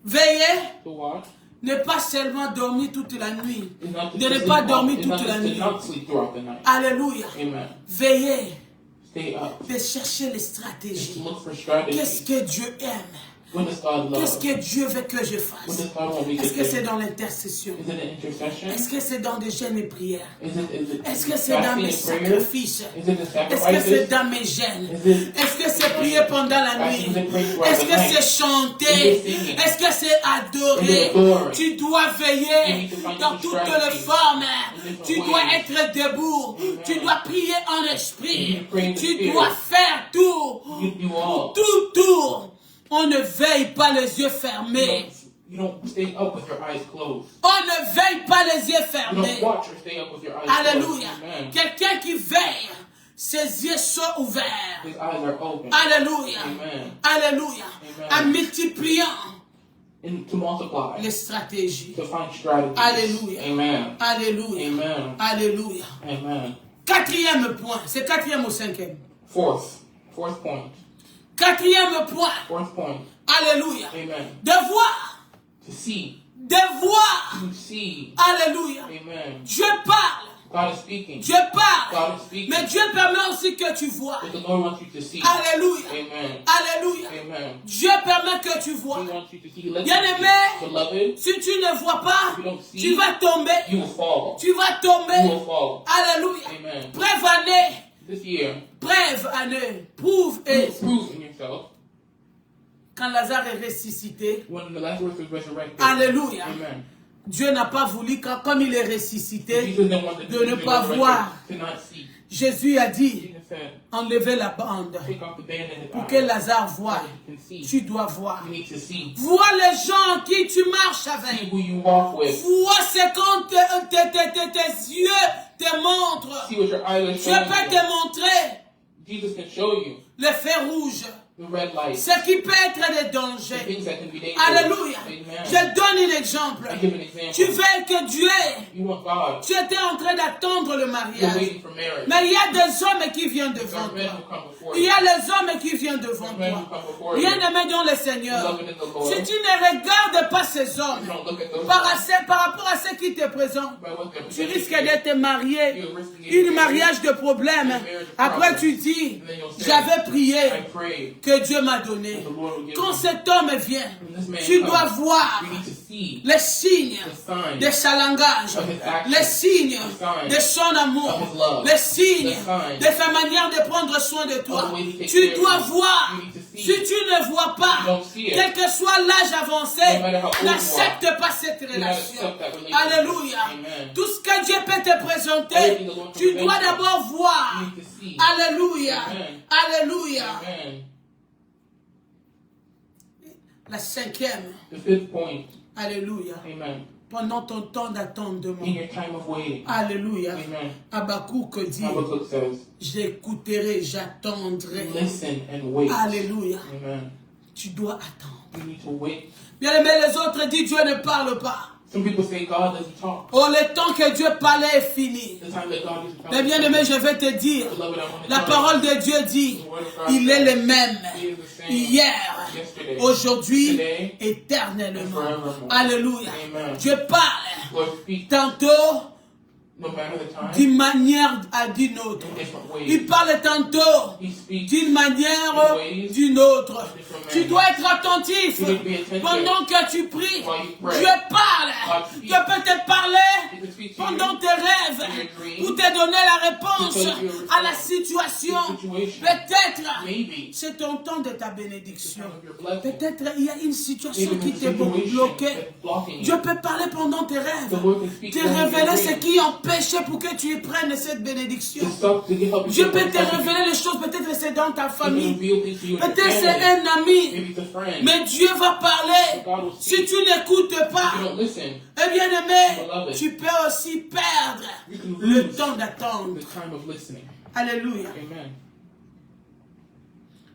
Veiller. Ne pas seulement dormir toute la nuit. De ne pas dormir toute la nuit. Alléluia. Veiller. De chercher les stratégies. Qu'est-ce que Dieu aime? Qu'est-ce que Dieu veut que je fasse? Est-ce que c'est dans l'intercession? Est-ce que c'est dans des jeûnes et prières? Est-ce que c'est dans mes sacrifices? Est-ce que c'est dans mes jeûnes? Est-ce que c'est prier pendant la nuit? Est-ce que c'est chanter? Est-ce que c'est adorer? Tu dois veiller dans toutes les formes. Tu dois être debout. Tu dois prier en esprit. Tu dois faire tout. Tout. On ne veille pas les yeux fermés. You don't stay up with your eyes closed. On ne veille pas les yeux fermés. You don't watch or stay up with your eyes Alléluia. closed. Quelqu'un qui veille, ses yeux sont ouverts. His eyes are open. Alléluia. Amen. Alléluia. En multipliant And to multiply. les stratégies. To find strategies. Alléluia. Amen. Alléluia. Amen. Alléluia. Amen. Quatrième point. C'est quatrième ou cinquième? Fourth point. Quatrième point. Fourth point. Alléluia. Amen. De voir. To see. De voir. To see. Alléluia. Amen. Dieu parle. God is speaking. Dieu parle. God is speaking. Mais Dieu permet aussi que tu vois. But the Lord wants you to see. Alléluia. Amen. Alléluia. Amen. Dieu permet que tu vois. He wants you to see. Let Bien-aimé, beloved, si tu ne vois pas, if you don't see, tu vas tomber. you will fall. Tu vas tomber. You will fall. Alléluia. Amen. Brève année. This year, Brève année. Prouve et prove in yourself. quand Lazare est ressuscité. When the Lazarus was resurrected. Alléluia. Amen. Dieu n'a pas voulu, comme il est ressuscité, Jesus didn't want de ne pas voir. to not see. Jésus a dit, Jesus said, enlevez la bande take off the band in his pour eye. que Lazare voie. So you can see. Tu dois voir. You need to see. Vois les gens qui tu marches avec. See who you walk with. Vois ce quand tes yeux te montrent. See what your eyes are Dieu showing peut you. te montrer Jesus can show you le feu rouge. the red light. Ce qui peut être des The dangers. things that can be dangerous. Alléluia. Amen. Je donne un exemple. I give an example. Tu veux que Dieu, You want God. tu étais en train d'attendre le You're mariage. waiting for marriage. Mais il y a des hommes qui viennent There devant are men toi. who come before Il y you. a les hommes qui viennent devant There are men who toi. come before you. Bien-aimé dans le Seigneur. Beloved in the Lord. Si tu ne regardes pas ces hommes You don't look at those par men rapport à ce qui te présente, by what they're tu risques presenting. d'être marié, You're risking getting un mariage de problème. Après tu dis, j'avais prié I prayed. que Dieu m'a donné. The Lord will give Quand you. cet homme vient, When this man tu comes, dois voir you need to see les signes the signs de sa langage, of his actions, les signes the signs de son amour, of his love, les signes the signs de sa manière de prendre soin de toi. of the way he takes Tu care dois of you. voir. You need to see Si it. tu ne vois pas, You don't see it. quel que soit l'âge avancé, No matter how old you n'accepte pas cette Do not relation. accept that relationship. Alléluia. Amen. Tout ce que Dieu peut te présenter, Everything the Lord can tu dois present you. d'abord voir. You need to see. Alléluia. Amen. Alléluia. Amen. La cinquième. The fifth point. Alléluia. Amen. Pendant ton temps d'attendement. In your time of waiting. Alléluia. Amen. Habakkuk dit, Habakkuk says, j'écouterai, j'attendrai. listen and wait. Alléluia. Amen. Tu dois attendre. You need to wait. Bien aimé, les autres disent, Dieu ne parle pas. Some people say God doesn't talk. Oh, le temps que Dieu parlait est fini. The time that God doesn't talk. Mais bien aimé, je vais te dire, Beloved, I want to la tell parole de Dieu dit, il est le même hier, aujourd'hui, today, éternellement. and forevermore. Alléluia. Amen. Dieu parle you. Lord, speak tantôt no matter the time, d'une manière à d'une autre. in different ways. Il parle tantôt He speaks d'une manière d'une autre. Tu dois être attentif You need to be attentive. pendant que tu pries. While you pray. Dieu parle. God speaks. Dieu peut te parler He can speak to you pendant tes rêves in your dreams. pour te donner la réponse To tell you your à la response situation. to the situation. Peut-être Maybe c'est ton temps de ta the bénédiction. time of your blessing. Peut-être il y a une situation Even qui the t'est situation bloquée. that's blocking Dieu you. peut parler pendant tes rêves. The Lord can speak Te to you in your révéler ce dreams. qui empêche t'empêcher pour que tu prennes cette bénédiction. to stop, to help you Dieu get peut the te blessing. révéler les choses, peut-être c'est dans ta He can famille. reveal things to you in your Peut-être c'est family. un ami. Maybe it's a friend. Mais Dieu va parler. God will Si speak. tu n'écoutes If pas, you don't listen, eh bien aimé, Beloved, tu peux aussi perdre you can le lose temps d'attendre. the time of listening. Alléluia. Amen.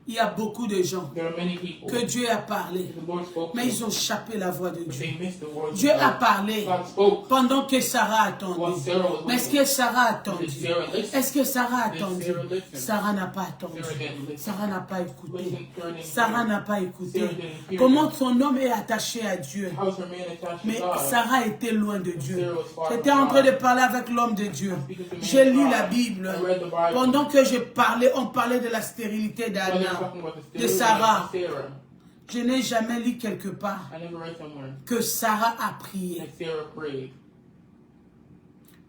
Il y a beaucoup de gens There are many people que Dieu a parlé, the Lord spoke to, mais ils ont échappé la voix de but Dieu. they missed the words Dieu of a God. parlé God spoke pendant que Sarah while attendait. Sarah was Mais est-ce waiting. que Sarah a attendu? Did Sarah listen? Est-ce que Sarah a Did attendu? Sarah listen? Sarah n'a pas attendu. Sarah didn't listen. Sarah n'a pas écouté. Listen, Sarah didn't Sarah hear. n'a pas écouté. Sarah didn't hear. Comment son homme est attaché à Dieu? How's her man attached Mais to God? Sarah était loin de Dieu. Sarah was far J'étais from en train God. de parler avec l'homme de Dieu. Speaking to the man J'ai of lu God. la Bible. I read the Bible. Pendant que je parlais, on parlait de la stérilité While they were d'Anna, talking about the de sterility Sarah. of Sarah, Je n'ai jamais lu quelque part I never read somewhere que Sarah a prié. that Sarah prayed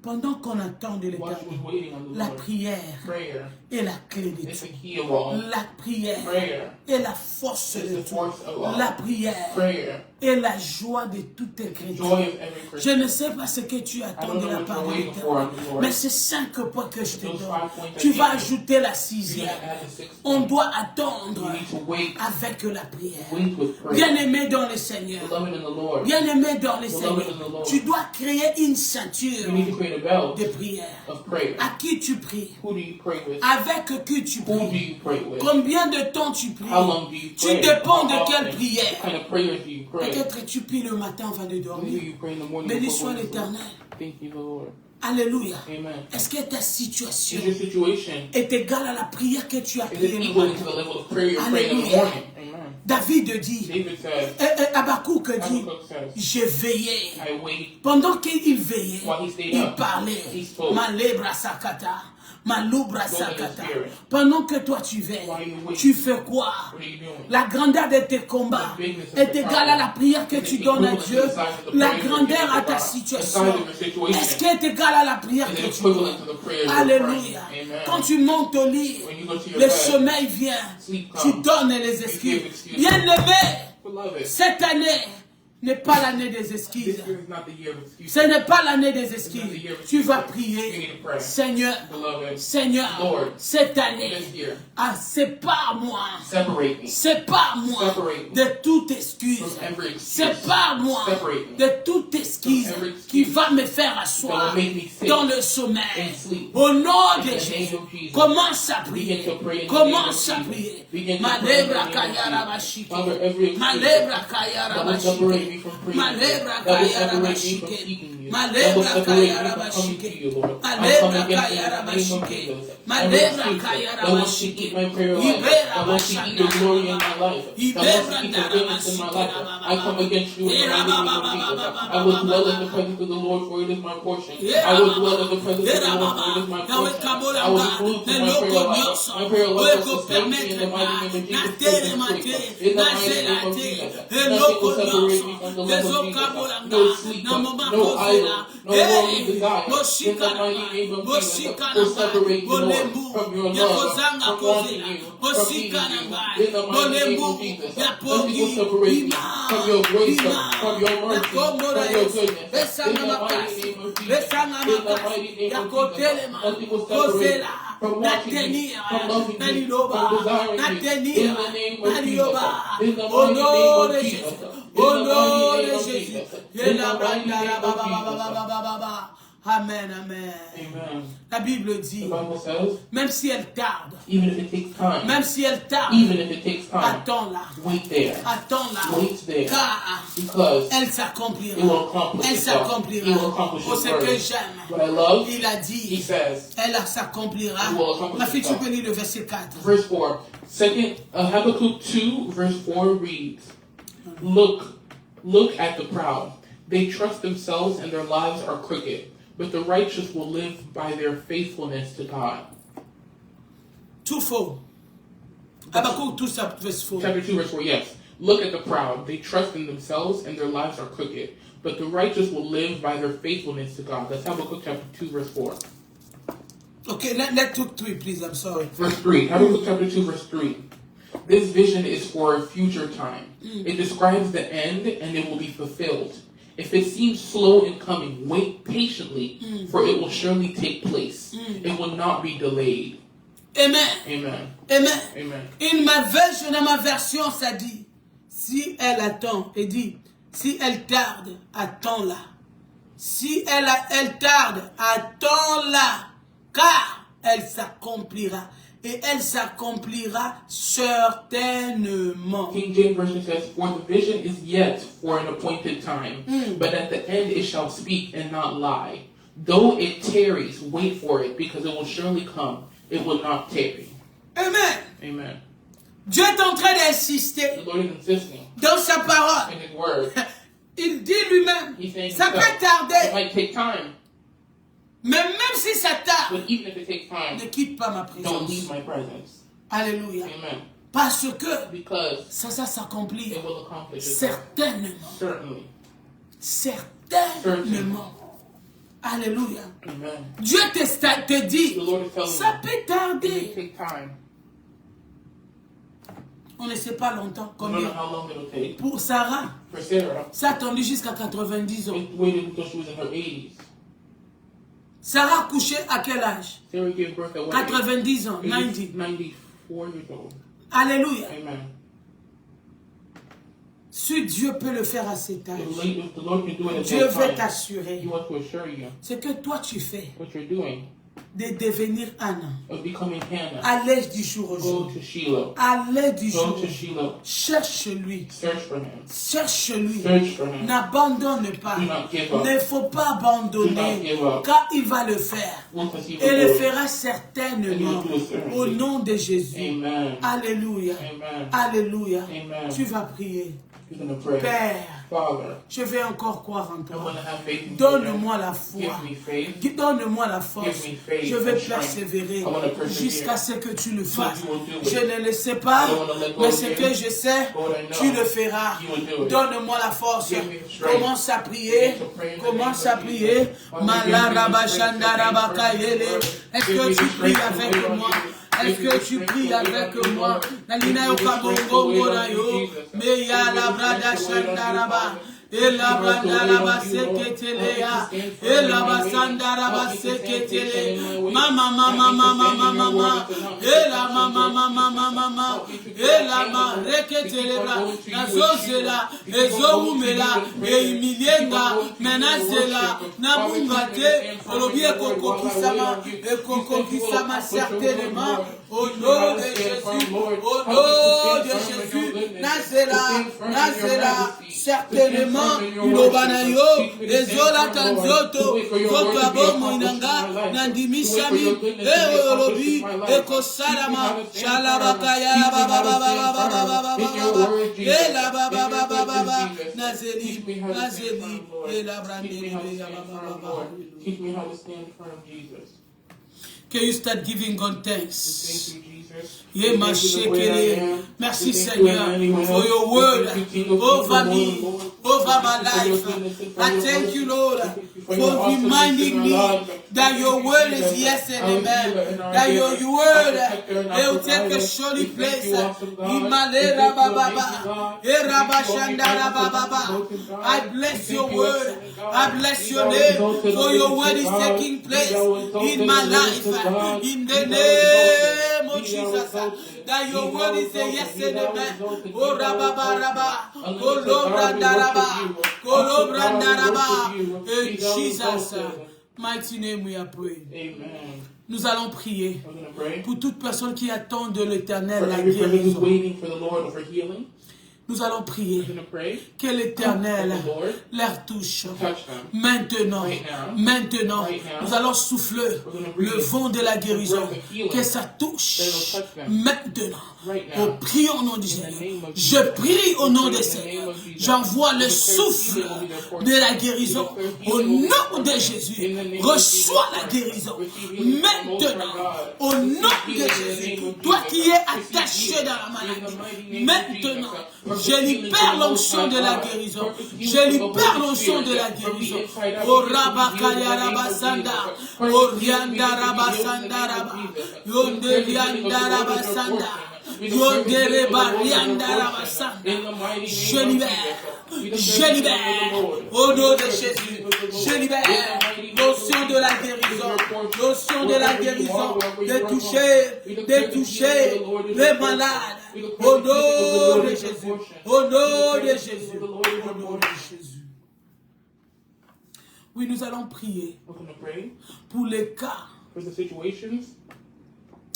Pendant qu'on attend de while she was l'Éternel, waiting on the la Lord. prière Prayer est la clé de is the tout. key of all. La prière Prayer est la force is de the tout. force of all. La prière Prayer, est la joie de tout chrétien. joy of every Je Christian. ne sais pas ce que tu I attends don't de know la what you're parole de waiting Dieu. for, Lord. Mais c'est 5 points que je te Those donne. 5 points I Tu gave vas you. ajouter la You 6e. gotta add the 6th On point. doit attendre You need to wait. avec la prière. Wait with prayer. Bien-aimé dans le Seigneur. Beloved in the Lord. Bien-aimé dans le Beloved Seigneur. in the Lord. Tu dois créer une You ceinture need to create a belt de prière. of prayer. À qui tu pries? Who do you pray with? Avec qui tu Who do pries? you pray with? Combien de temps tu pries? How long do you Tu pray? dépends How de quelle often? prière. What kind of prayers do you pray? Peut-être tu pries le matin avant de Maybe dormir. you pray in the morning Béni before soit going to sleep. l'Éternel. Thank you, the Lord. Alléluia. Amen. Est-ce que ta situation Is your situation est égale à la prière que tu as is it priée le equal matin? to the level of prayer you're praying in the Alléluia. morning? Amen. David dit, David says, Habakkuk dit, Habakkuk says, j'ai veillé. I wait Pendant qu'il veillait, while he stayed il up. parlait. He spoke. Malebra sakata. Malubra Spoke in the sakata. spirit. Pendant que toi tu veilles, While you wait. tu fais quoi? What are you doing? La grandeur de tes combats The bigness of est the égale à la problem prière que is tu donnes à equivalent to Dieu. the size of the La prayer you grandeur give à to ta God. situation. The size of your situation Est-ce qu'elle est égale à la prière is que tu equivalent donnes? to the prayer you're Alléluia. praying. Amen. Quand tu montes au lit, When you go to your le bed, sommeil vient. sleep Tu comes. donnes les give excuses. excuses. Bien-aimé, Beloved, cette année n'est pas l'année des this excuses. year is not the year of excuses. Ce n'est pas l'année des excuses. Tu vas prier. Seigneur, Beloved, Seigneur, Lord, cette année, this year, sépare-moi. separate me Sépare-moi Separate me de toute excuse. from every excuse. Sépare-moi Separate me de toute excuse from every excuse qui va me faire that asseoir will make me sit dans le sommeil. and sleep. Au nom In de the name Jésus, of Jesus. commence à prier. Begin to pray in the Commence name à of Jesus. prier. Begin to Malebra pray in the name of kayara Jesus. bashike. Father, every excuse Malebra that kayara will separate me bashike. from praying, Malebra that will kayara separate me from bashike. seeking you, that will Malebra separate me kayara from coming to bashike. you, Lord. I come Malebra against kayara it in the name of bashike. Jesus. Every Malebra excuse kayara that wants to bashike. keep my prayer life, Ibera that wants to keep your glory in my life, that wants to keep the goodness in my life, I come against you in the mighty name of Jesus. I will dwell in the presence of the Lord, for it is my portion. I will dwell in the presence of the Lord, for it is my portion. I will be glued to my prayer life. My prayer life will sustain me in the mighty name of Jesus. In the mighty name of Jesus. Nothing will separate me from the love of Jesus. No sleep, no idol, no worldly desire. In the mighty name of Jesus, will separate me, Lord, from your love, from wanting you, from needing you. In the mighty name of Jesus, nothing will separate me from your grace, from your mercy, from your goodness. In the mighty name of Jesus, in the mighty name of Jesus, nothing will separate me from watching you, from loving you, from desiring you. In the name of Jesus, in the mighty name of Jesus, in the mighty name of Jesus, in the mighty name of Jesus. Amen, amen. Amen. La Bible The dit, Bible says, même si elle tarde, even if it takes time, même si elle tarde, even if it takes time, attends-la, wait there, attends-la, wait there, car because elle it s'accomplira. will accomplish Elle itself. s'accomplira. It will accomplish Oh, its ce que word. j'aime, What I love, il a he dit, says, elle s'accomplira. It will accomplish Ma fille, tu itself. peux lire le verset 4. verse 4. Habakkuk 2, verse 4 reads, Look at the proud. They trust themselves and their lives are crooked, but the righteous will live by their faithfulness to God. Tout faux. Habakkuk, tout ça, verset faux. Chapter 2, verse 4, yes. Look at the proud. They trust in themselves and their lives are crooked, but the righteous will live by their faithfulness to God. That's Habakkuk chapter 2, verse 4. Okay, let took 3, please. I'm sorry. Verse 3. Habakkuk chapter 2, verse 3. This vision is for a future time. It describes the end and it will be fulfilled. If it seems slow in coming, wait patiently, for it will surely take place. It will not be delayed. Amen. Amen. Amen. Amen. Dans ma version, ça dit, si elle attend, et dit, si elle tarde, attends-la. Si elle tarde, attends-la, car elle s'accomplira. Et elle s'accomplira certainement. King James Version says, for the vision is yet for an appointed time, but at the end it shall speak and not lie. Though it tarries, wait for it, because it will surely come. It will not tarry. Amen. Amen. Dieu est en train d'insister The Lord is insisting dans sa parole. in His word. Il dit lui-même, He's saying ça peut himself, it tarder, might take time, mais même si ça tarde, but even if it takes time, ne quitte pas ma don't présence. leave my presence. Alléluia. Amen. Parce que Because ça s'accomplit it will accomplish itself. certainement. Certainly. Certainement. Alléluia. Amen. Dieu te dit, The Lord is telling ça peut you, it may tarder. take time. On ne sait pas longtemps We don't know combien. how long it'll take. Pour Sarah, For Sarah, ça a attendu jusqu'à 90 ans. it waited until she was in her 80s. Sarah a couché à quel âge? Sarah gave birth at what age? 90 ans, 90. 94 years old. Alléluia. Amen. Si Dieu peut le faire à cet âge, If the Lord can do it at Dieu that veut time, t'assurer He wants to assure you ce que toi tu fais what you're doing de devenir Anna of becoming Hannah. à l'aise du jour au Go jour. to Shiloh. À l'aise du Go jour. to Shiloh. Cherche-lui. Search for Him. Cherche-lui. Search for Him. N'abandonne pas. Do not give up. Ne faut pas Do abandonner. not give up. Car il va le faire. Because He Et will le do it. fera certainement. Au nom de Jésus. Amen. Alléluia. Amen. Alléluia. Amen. Tu vas prier. You're going to pray. Père, Father, je vais encore croire en I toi. want to have faith in you. Donne-moi la foi. Give me faith. Donne-moi la force. Give me faith Je vais and strength. persévérer I want to persevere. jusqu'à ce que tu le fasses. You will do it. Je ne le sais pas, I don't want to let go mais of ce you. que je sais, But what I know, tu le feras. you will do it. Donne-moi la force. Give me the strength. Commence à prier. Begin to pray in the Commence name à of prier. Jesus. Father, give me the strength to Malarabashandarabakayele. Est-ce Give me que the tu pries strength to avec wait on moi? you. Est-ce Give me que the tu strength pries to wait avec on you, moi? Lord. Nalina Give me the strength to yokabongo wait on you, morayo. Jesus. Meya Give me the labrada strength to wait on you, shandaraba. Father. Ela Give me the branda strength la to wait on you, Lord. baseketelea. Help me to stand firm in Ela my way. basandara Help me to stand baseketele. patient in my way. Mama mama Help me to mama stand in mama your mama. word and not be Ela patient, mama Lord mama Jesus. mama mama. Help me to be Ela like ma you, Lord. reketele To bra. keep on going to you in Nazozela spirit. To keep on ezowumela going to you in prayer. eimilienga To keep on going to you in menazela worship. namunga Father, keep te me stand firm olobi in your word while I ekokokisama wait on you. You said you will ekokokisama accomplish your word, certainement Lord. au Teach me nom how to de stand Jésus firm, Lord. au Help me to nom stand de firm in your Jésus goodness. nazela To stand firm in your nazela majesty. certainement ilobana yo ezola tanzoto vokabo moinanga nandimishami eolobi ekosalama shalabakaya bababababababababa ela babababababa nazeli nazeli ela brandele ya babababa. Teach me how to stand firm, Jesus. Can you start giving God thanks? Thank you, Jesus. Ye mashekele. Merci Seigneur for your word over me, over my life. I thank you, Lord, for reminding me that your word is yes and amen. That your word it will take a surely place. Imalera bababa, eraba shandara bababa. I bless your word. I bless your name for your word is taking place in my life. In the name of Jesus, that your word is a yes and amen. Oh Rababaraba, oh Lobrandaraba, oh Lobrandaraba. In Jesus' mighty name we are praying. Amen. Nous allons prier I'm going to pray pour toute personne qui attend de l'Éternel for la every person who's guérison. waiting for the Lord for healing. Nous allons prier I'm going to pray. que l'Éternel The Lord leur touche. touch them. Maintenant, Right now. maintenant, Right now. nous allons souffler We're gonna le breathe vent de la guérison. the breath of healing. Que ça touche That will touch them. maintenant. Right now. Oh, prie au nom du In the Seigneur. name of Je Jesus. prie au nom We du pray in the Seigneur. name of Jesus. J'envoie le We declare souffle healing will be their portion. de la guérison We declare au healing will be their nom de portion. Jésus. In the name of Reçois Jesus la Christ. guérison Receive healing from the Most High maintenant. God. Au nom Receive de healing in the Jésus. name of Toi Jesus. qui es Receive attaché healing dans la in the maladie. mighty name of Maintenant, Jesus. je Perfect healing libère from the Most l'onction High de la God. guérison. Perfect healing Je from the libère Holy l'onction de Spirit. la From the guérison. inside out, Oh begin to be healed in Rabakaya the name of Rabasanda. Jesus. Oh Perfect healing begin Rianda to be healed in the name of Rabasanda Raba. Jesus. Yonde Perfect healing of the Rianda Lord is your Rabasanda. portion. Yondere Barianda Rabasanda. Je libère. Je libère. Au nom de Jésus. Je libère. Notion de la guérison. Notion de la guérison. De toucher les malades. Au nom de Jésus. Au nom de Jésus. Au nom de Jésus. Oui, nous allons prier pour les cas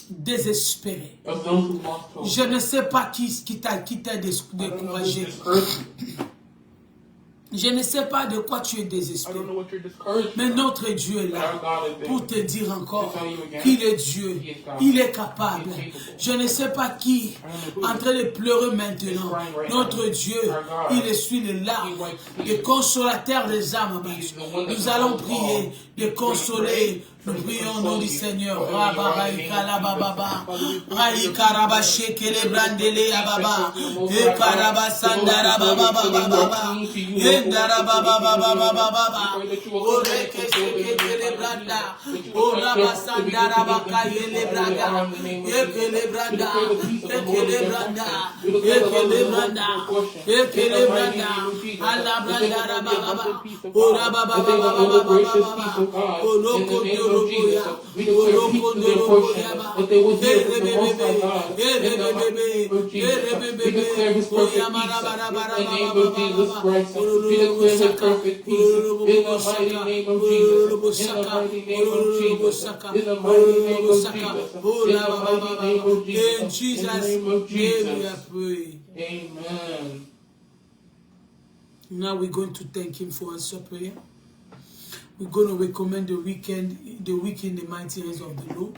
désespérés. Je ne sais pas qui t'a découragé. Je ne sais pas de quoi tu es désespéré. Mais notre Dieu est là pour te dire encore qu'il est Dieu. Il est capable. Je ne sais pas qui est en train de pleurer maintenant. Notre Dieu, il essuie les larmes. Le consolateur des âmes. Nous allons prier de consoler. Nous prions au nom du Seigneur. In Jesus' name we are praying. Amen. Now we're going to thank Him for answer prayer. We're going to recommend the week in the mighty hands of the Lord,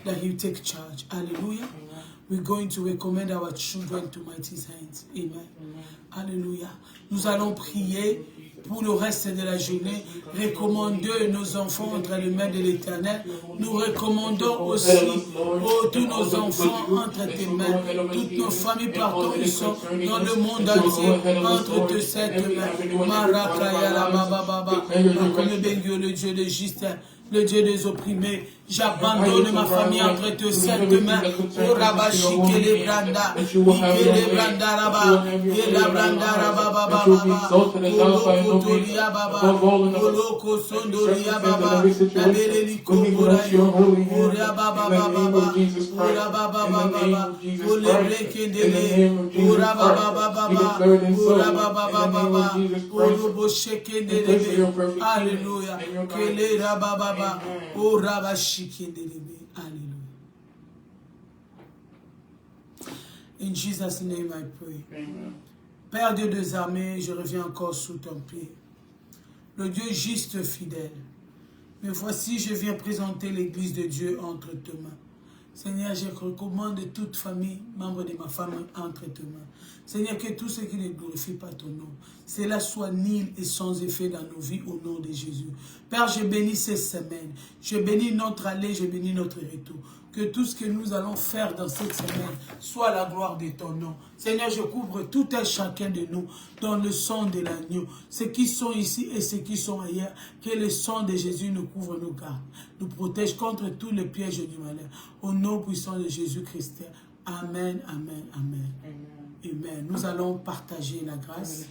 that He take charge. Hallelujah. Amen. We're going to recommend our children to mighty hands. Amen. Amen. Hallelujah. Nous allons prier pour le reste de la journée. Recommandons nos enfants entre les mains de l'Éternel. Nous recommandons aussi tous nos enfants entre tes mains. Toutes nos familles partout où ils sont dans le monde entier entre tes sept mains. Marakaya la baba baba. Comme le Dieu de Justin, le Dieu des opprimés. J'abandonne ma famille entre tes sept mains. Oh Rabashi Kele Branda. Kele Branda Raba. Kele Branda Raba Baba Baba. Oloko Tolia Baba. Oloko Sondolia Baba. Nabele Liko Borayo. Ora Baba Baba. Ora Baba Baba. Ole Rekendele. Ora Baba Baba. Ora Baba Baba. Orobo Shekendele. Alléluia. Kele Raba Baba. Ora Bashi. Hallelujah. In Jesus' name I pray. Amen. Père Dieu des armées, je reviens encore sous ton pied. Le Dieu juste fidèle. Mais voici, je viens présenter l'église de Dieu entre tes mains. Seigneur, je recommande toute famille, membre de ma famille, entre tes mains. Seigneur, que tout ce qui ne glorifie pas ton nom, cela soit nul et sans effet dans nos vies au nom de Jésus. Père, je bénis ces semaines. Je bénis notre aller, je bénis notre retour. Que tout ce que nous allons faire dans cette semaine soit la gloire de ton nom. Seigneur, je couvre tout un chacun de nous dans le sang de l'agneau. Ceux qui sont ici et ceux qui sont ailleurs, que le sang de Jésus nous couvre, nous garde, nous protège contre tous les pièges du malheur. Au nom puissant de Jésus-Christ. Amen, amen, amen. Amen. Nous allons partager la grâce.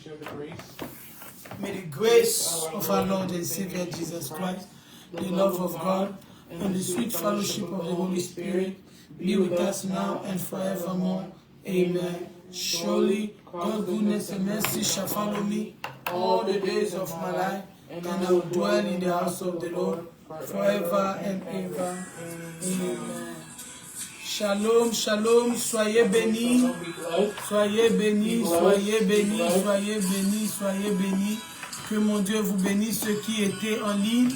May the grace of our Lord and Savior Jesus Christ, the love of God, and the sweet fellowship of the Holy Spirit be with us now and forevermore. Amen. Surely, God's goodness and mercy shall follow me all the days of my life, and I will dwell in the house of the Lord forever and ever. Amen. Shalom, shalom, soyez bénis, soyez bénis, soyez bénis, soyez bénis, soyez bénis. Que mon Dieu vous bénisse, ceux qui étaient en ligne.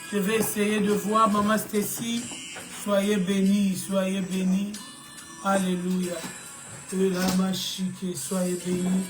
Je vais essayer de voir Maman Stacy. Soyez bénis, soyez bénis. Alléluia. Soyez bénis.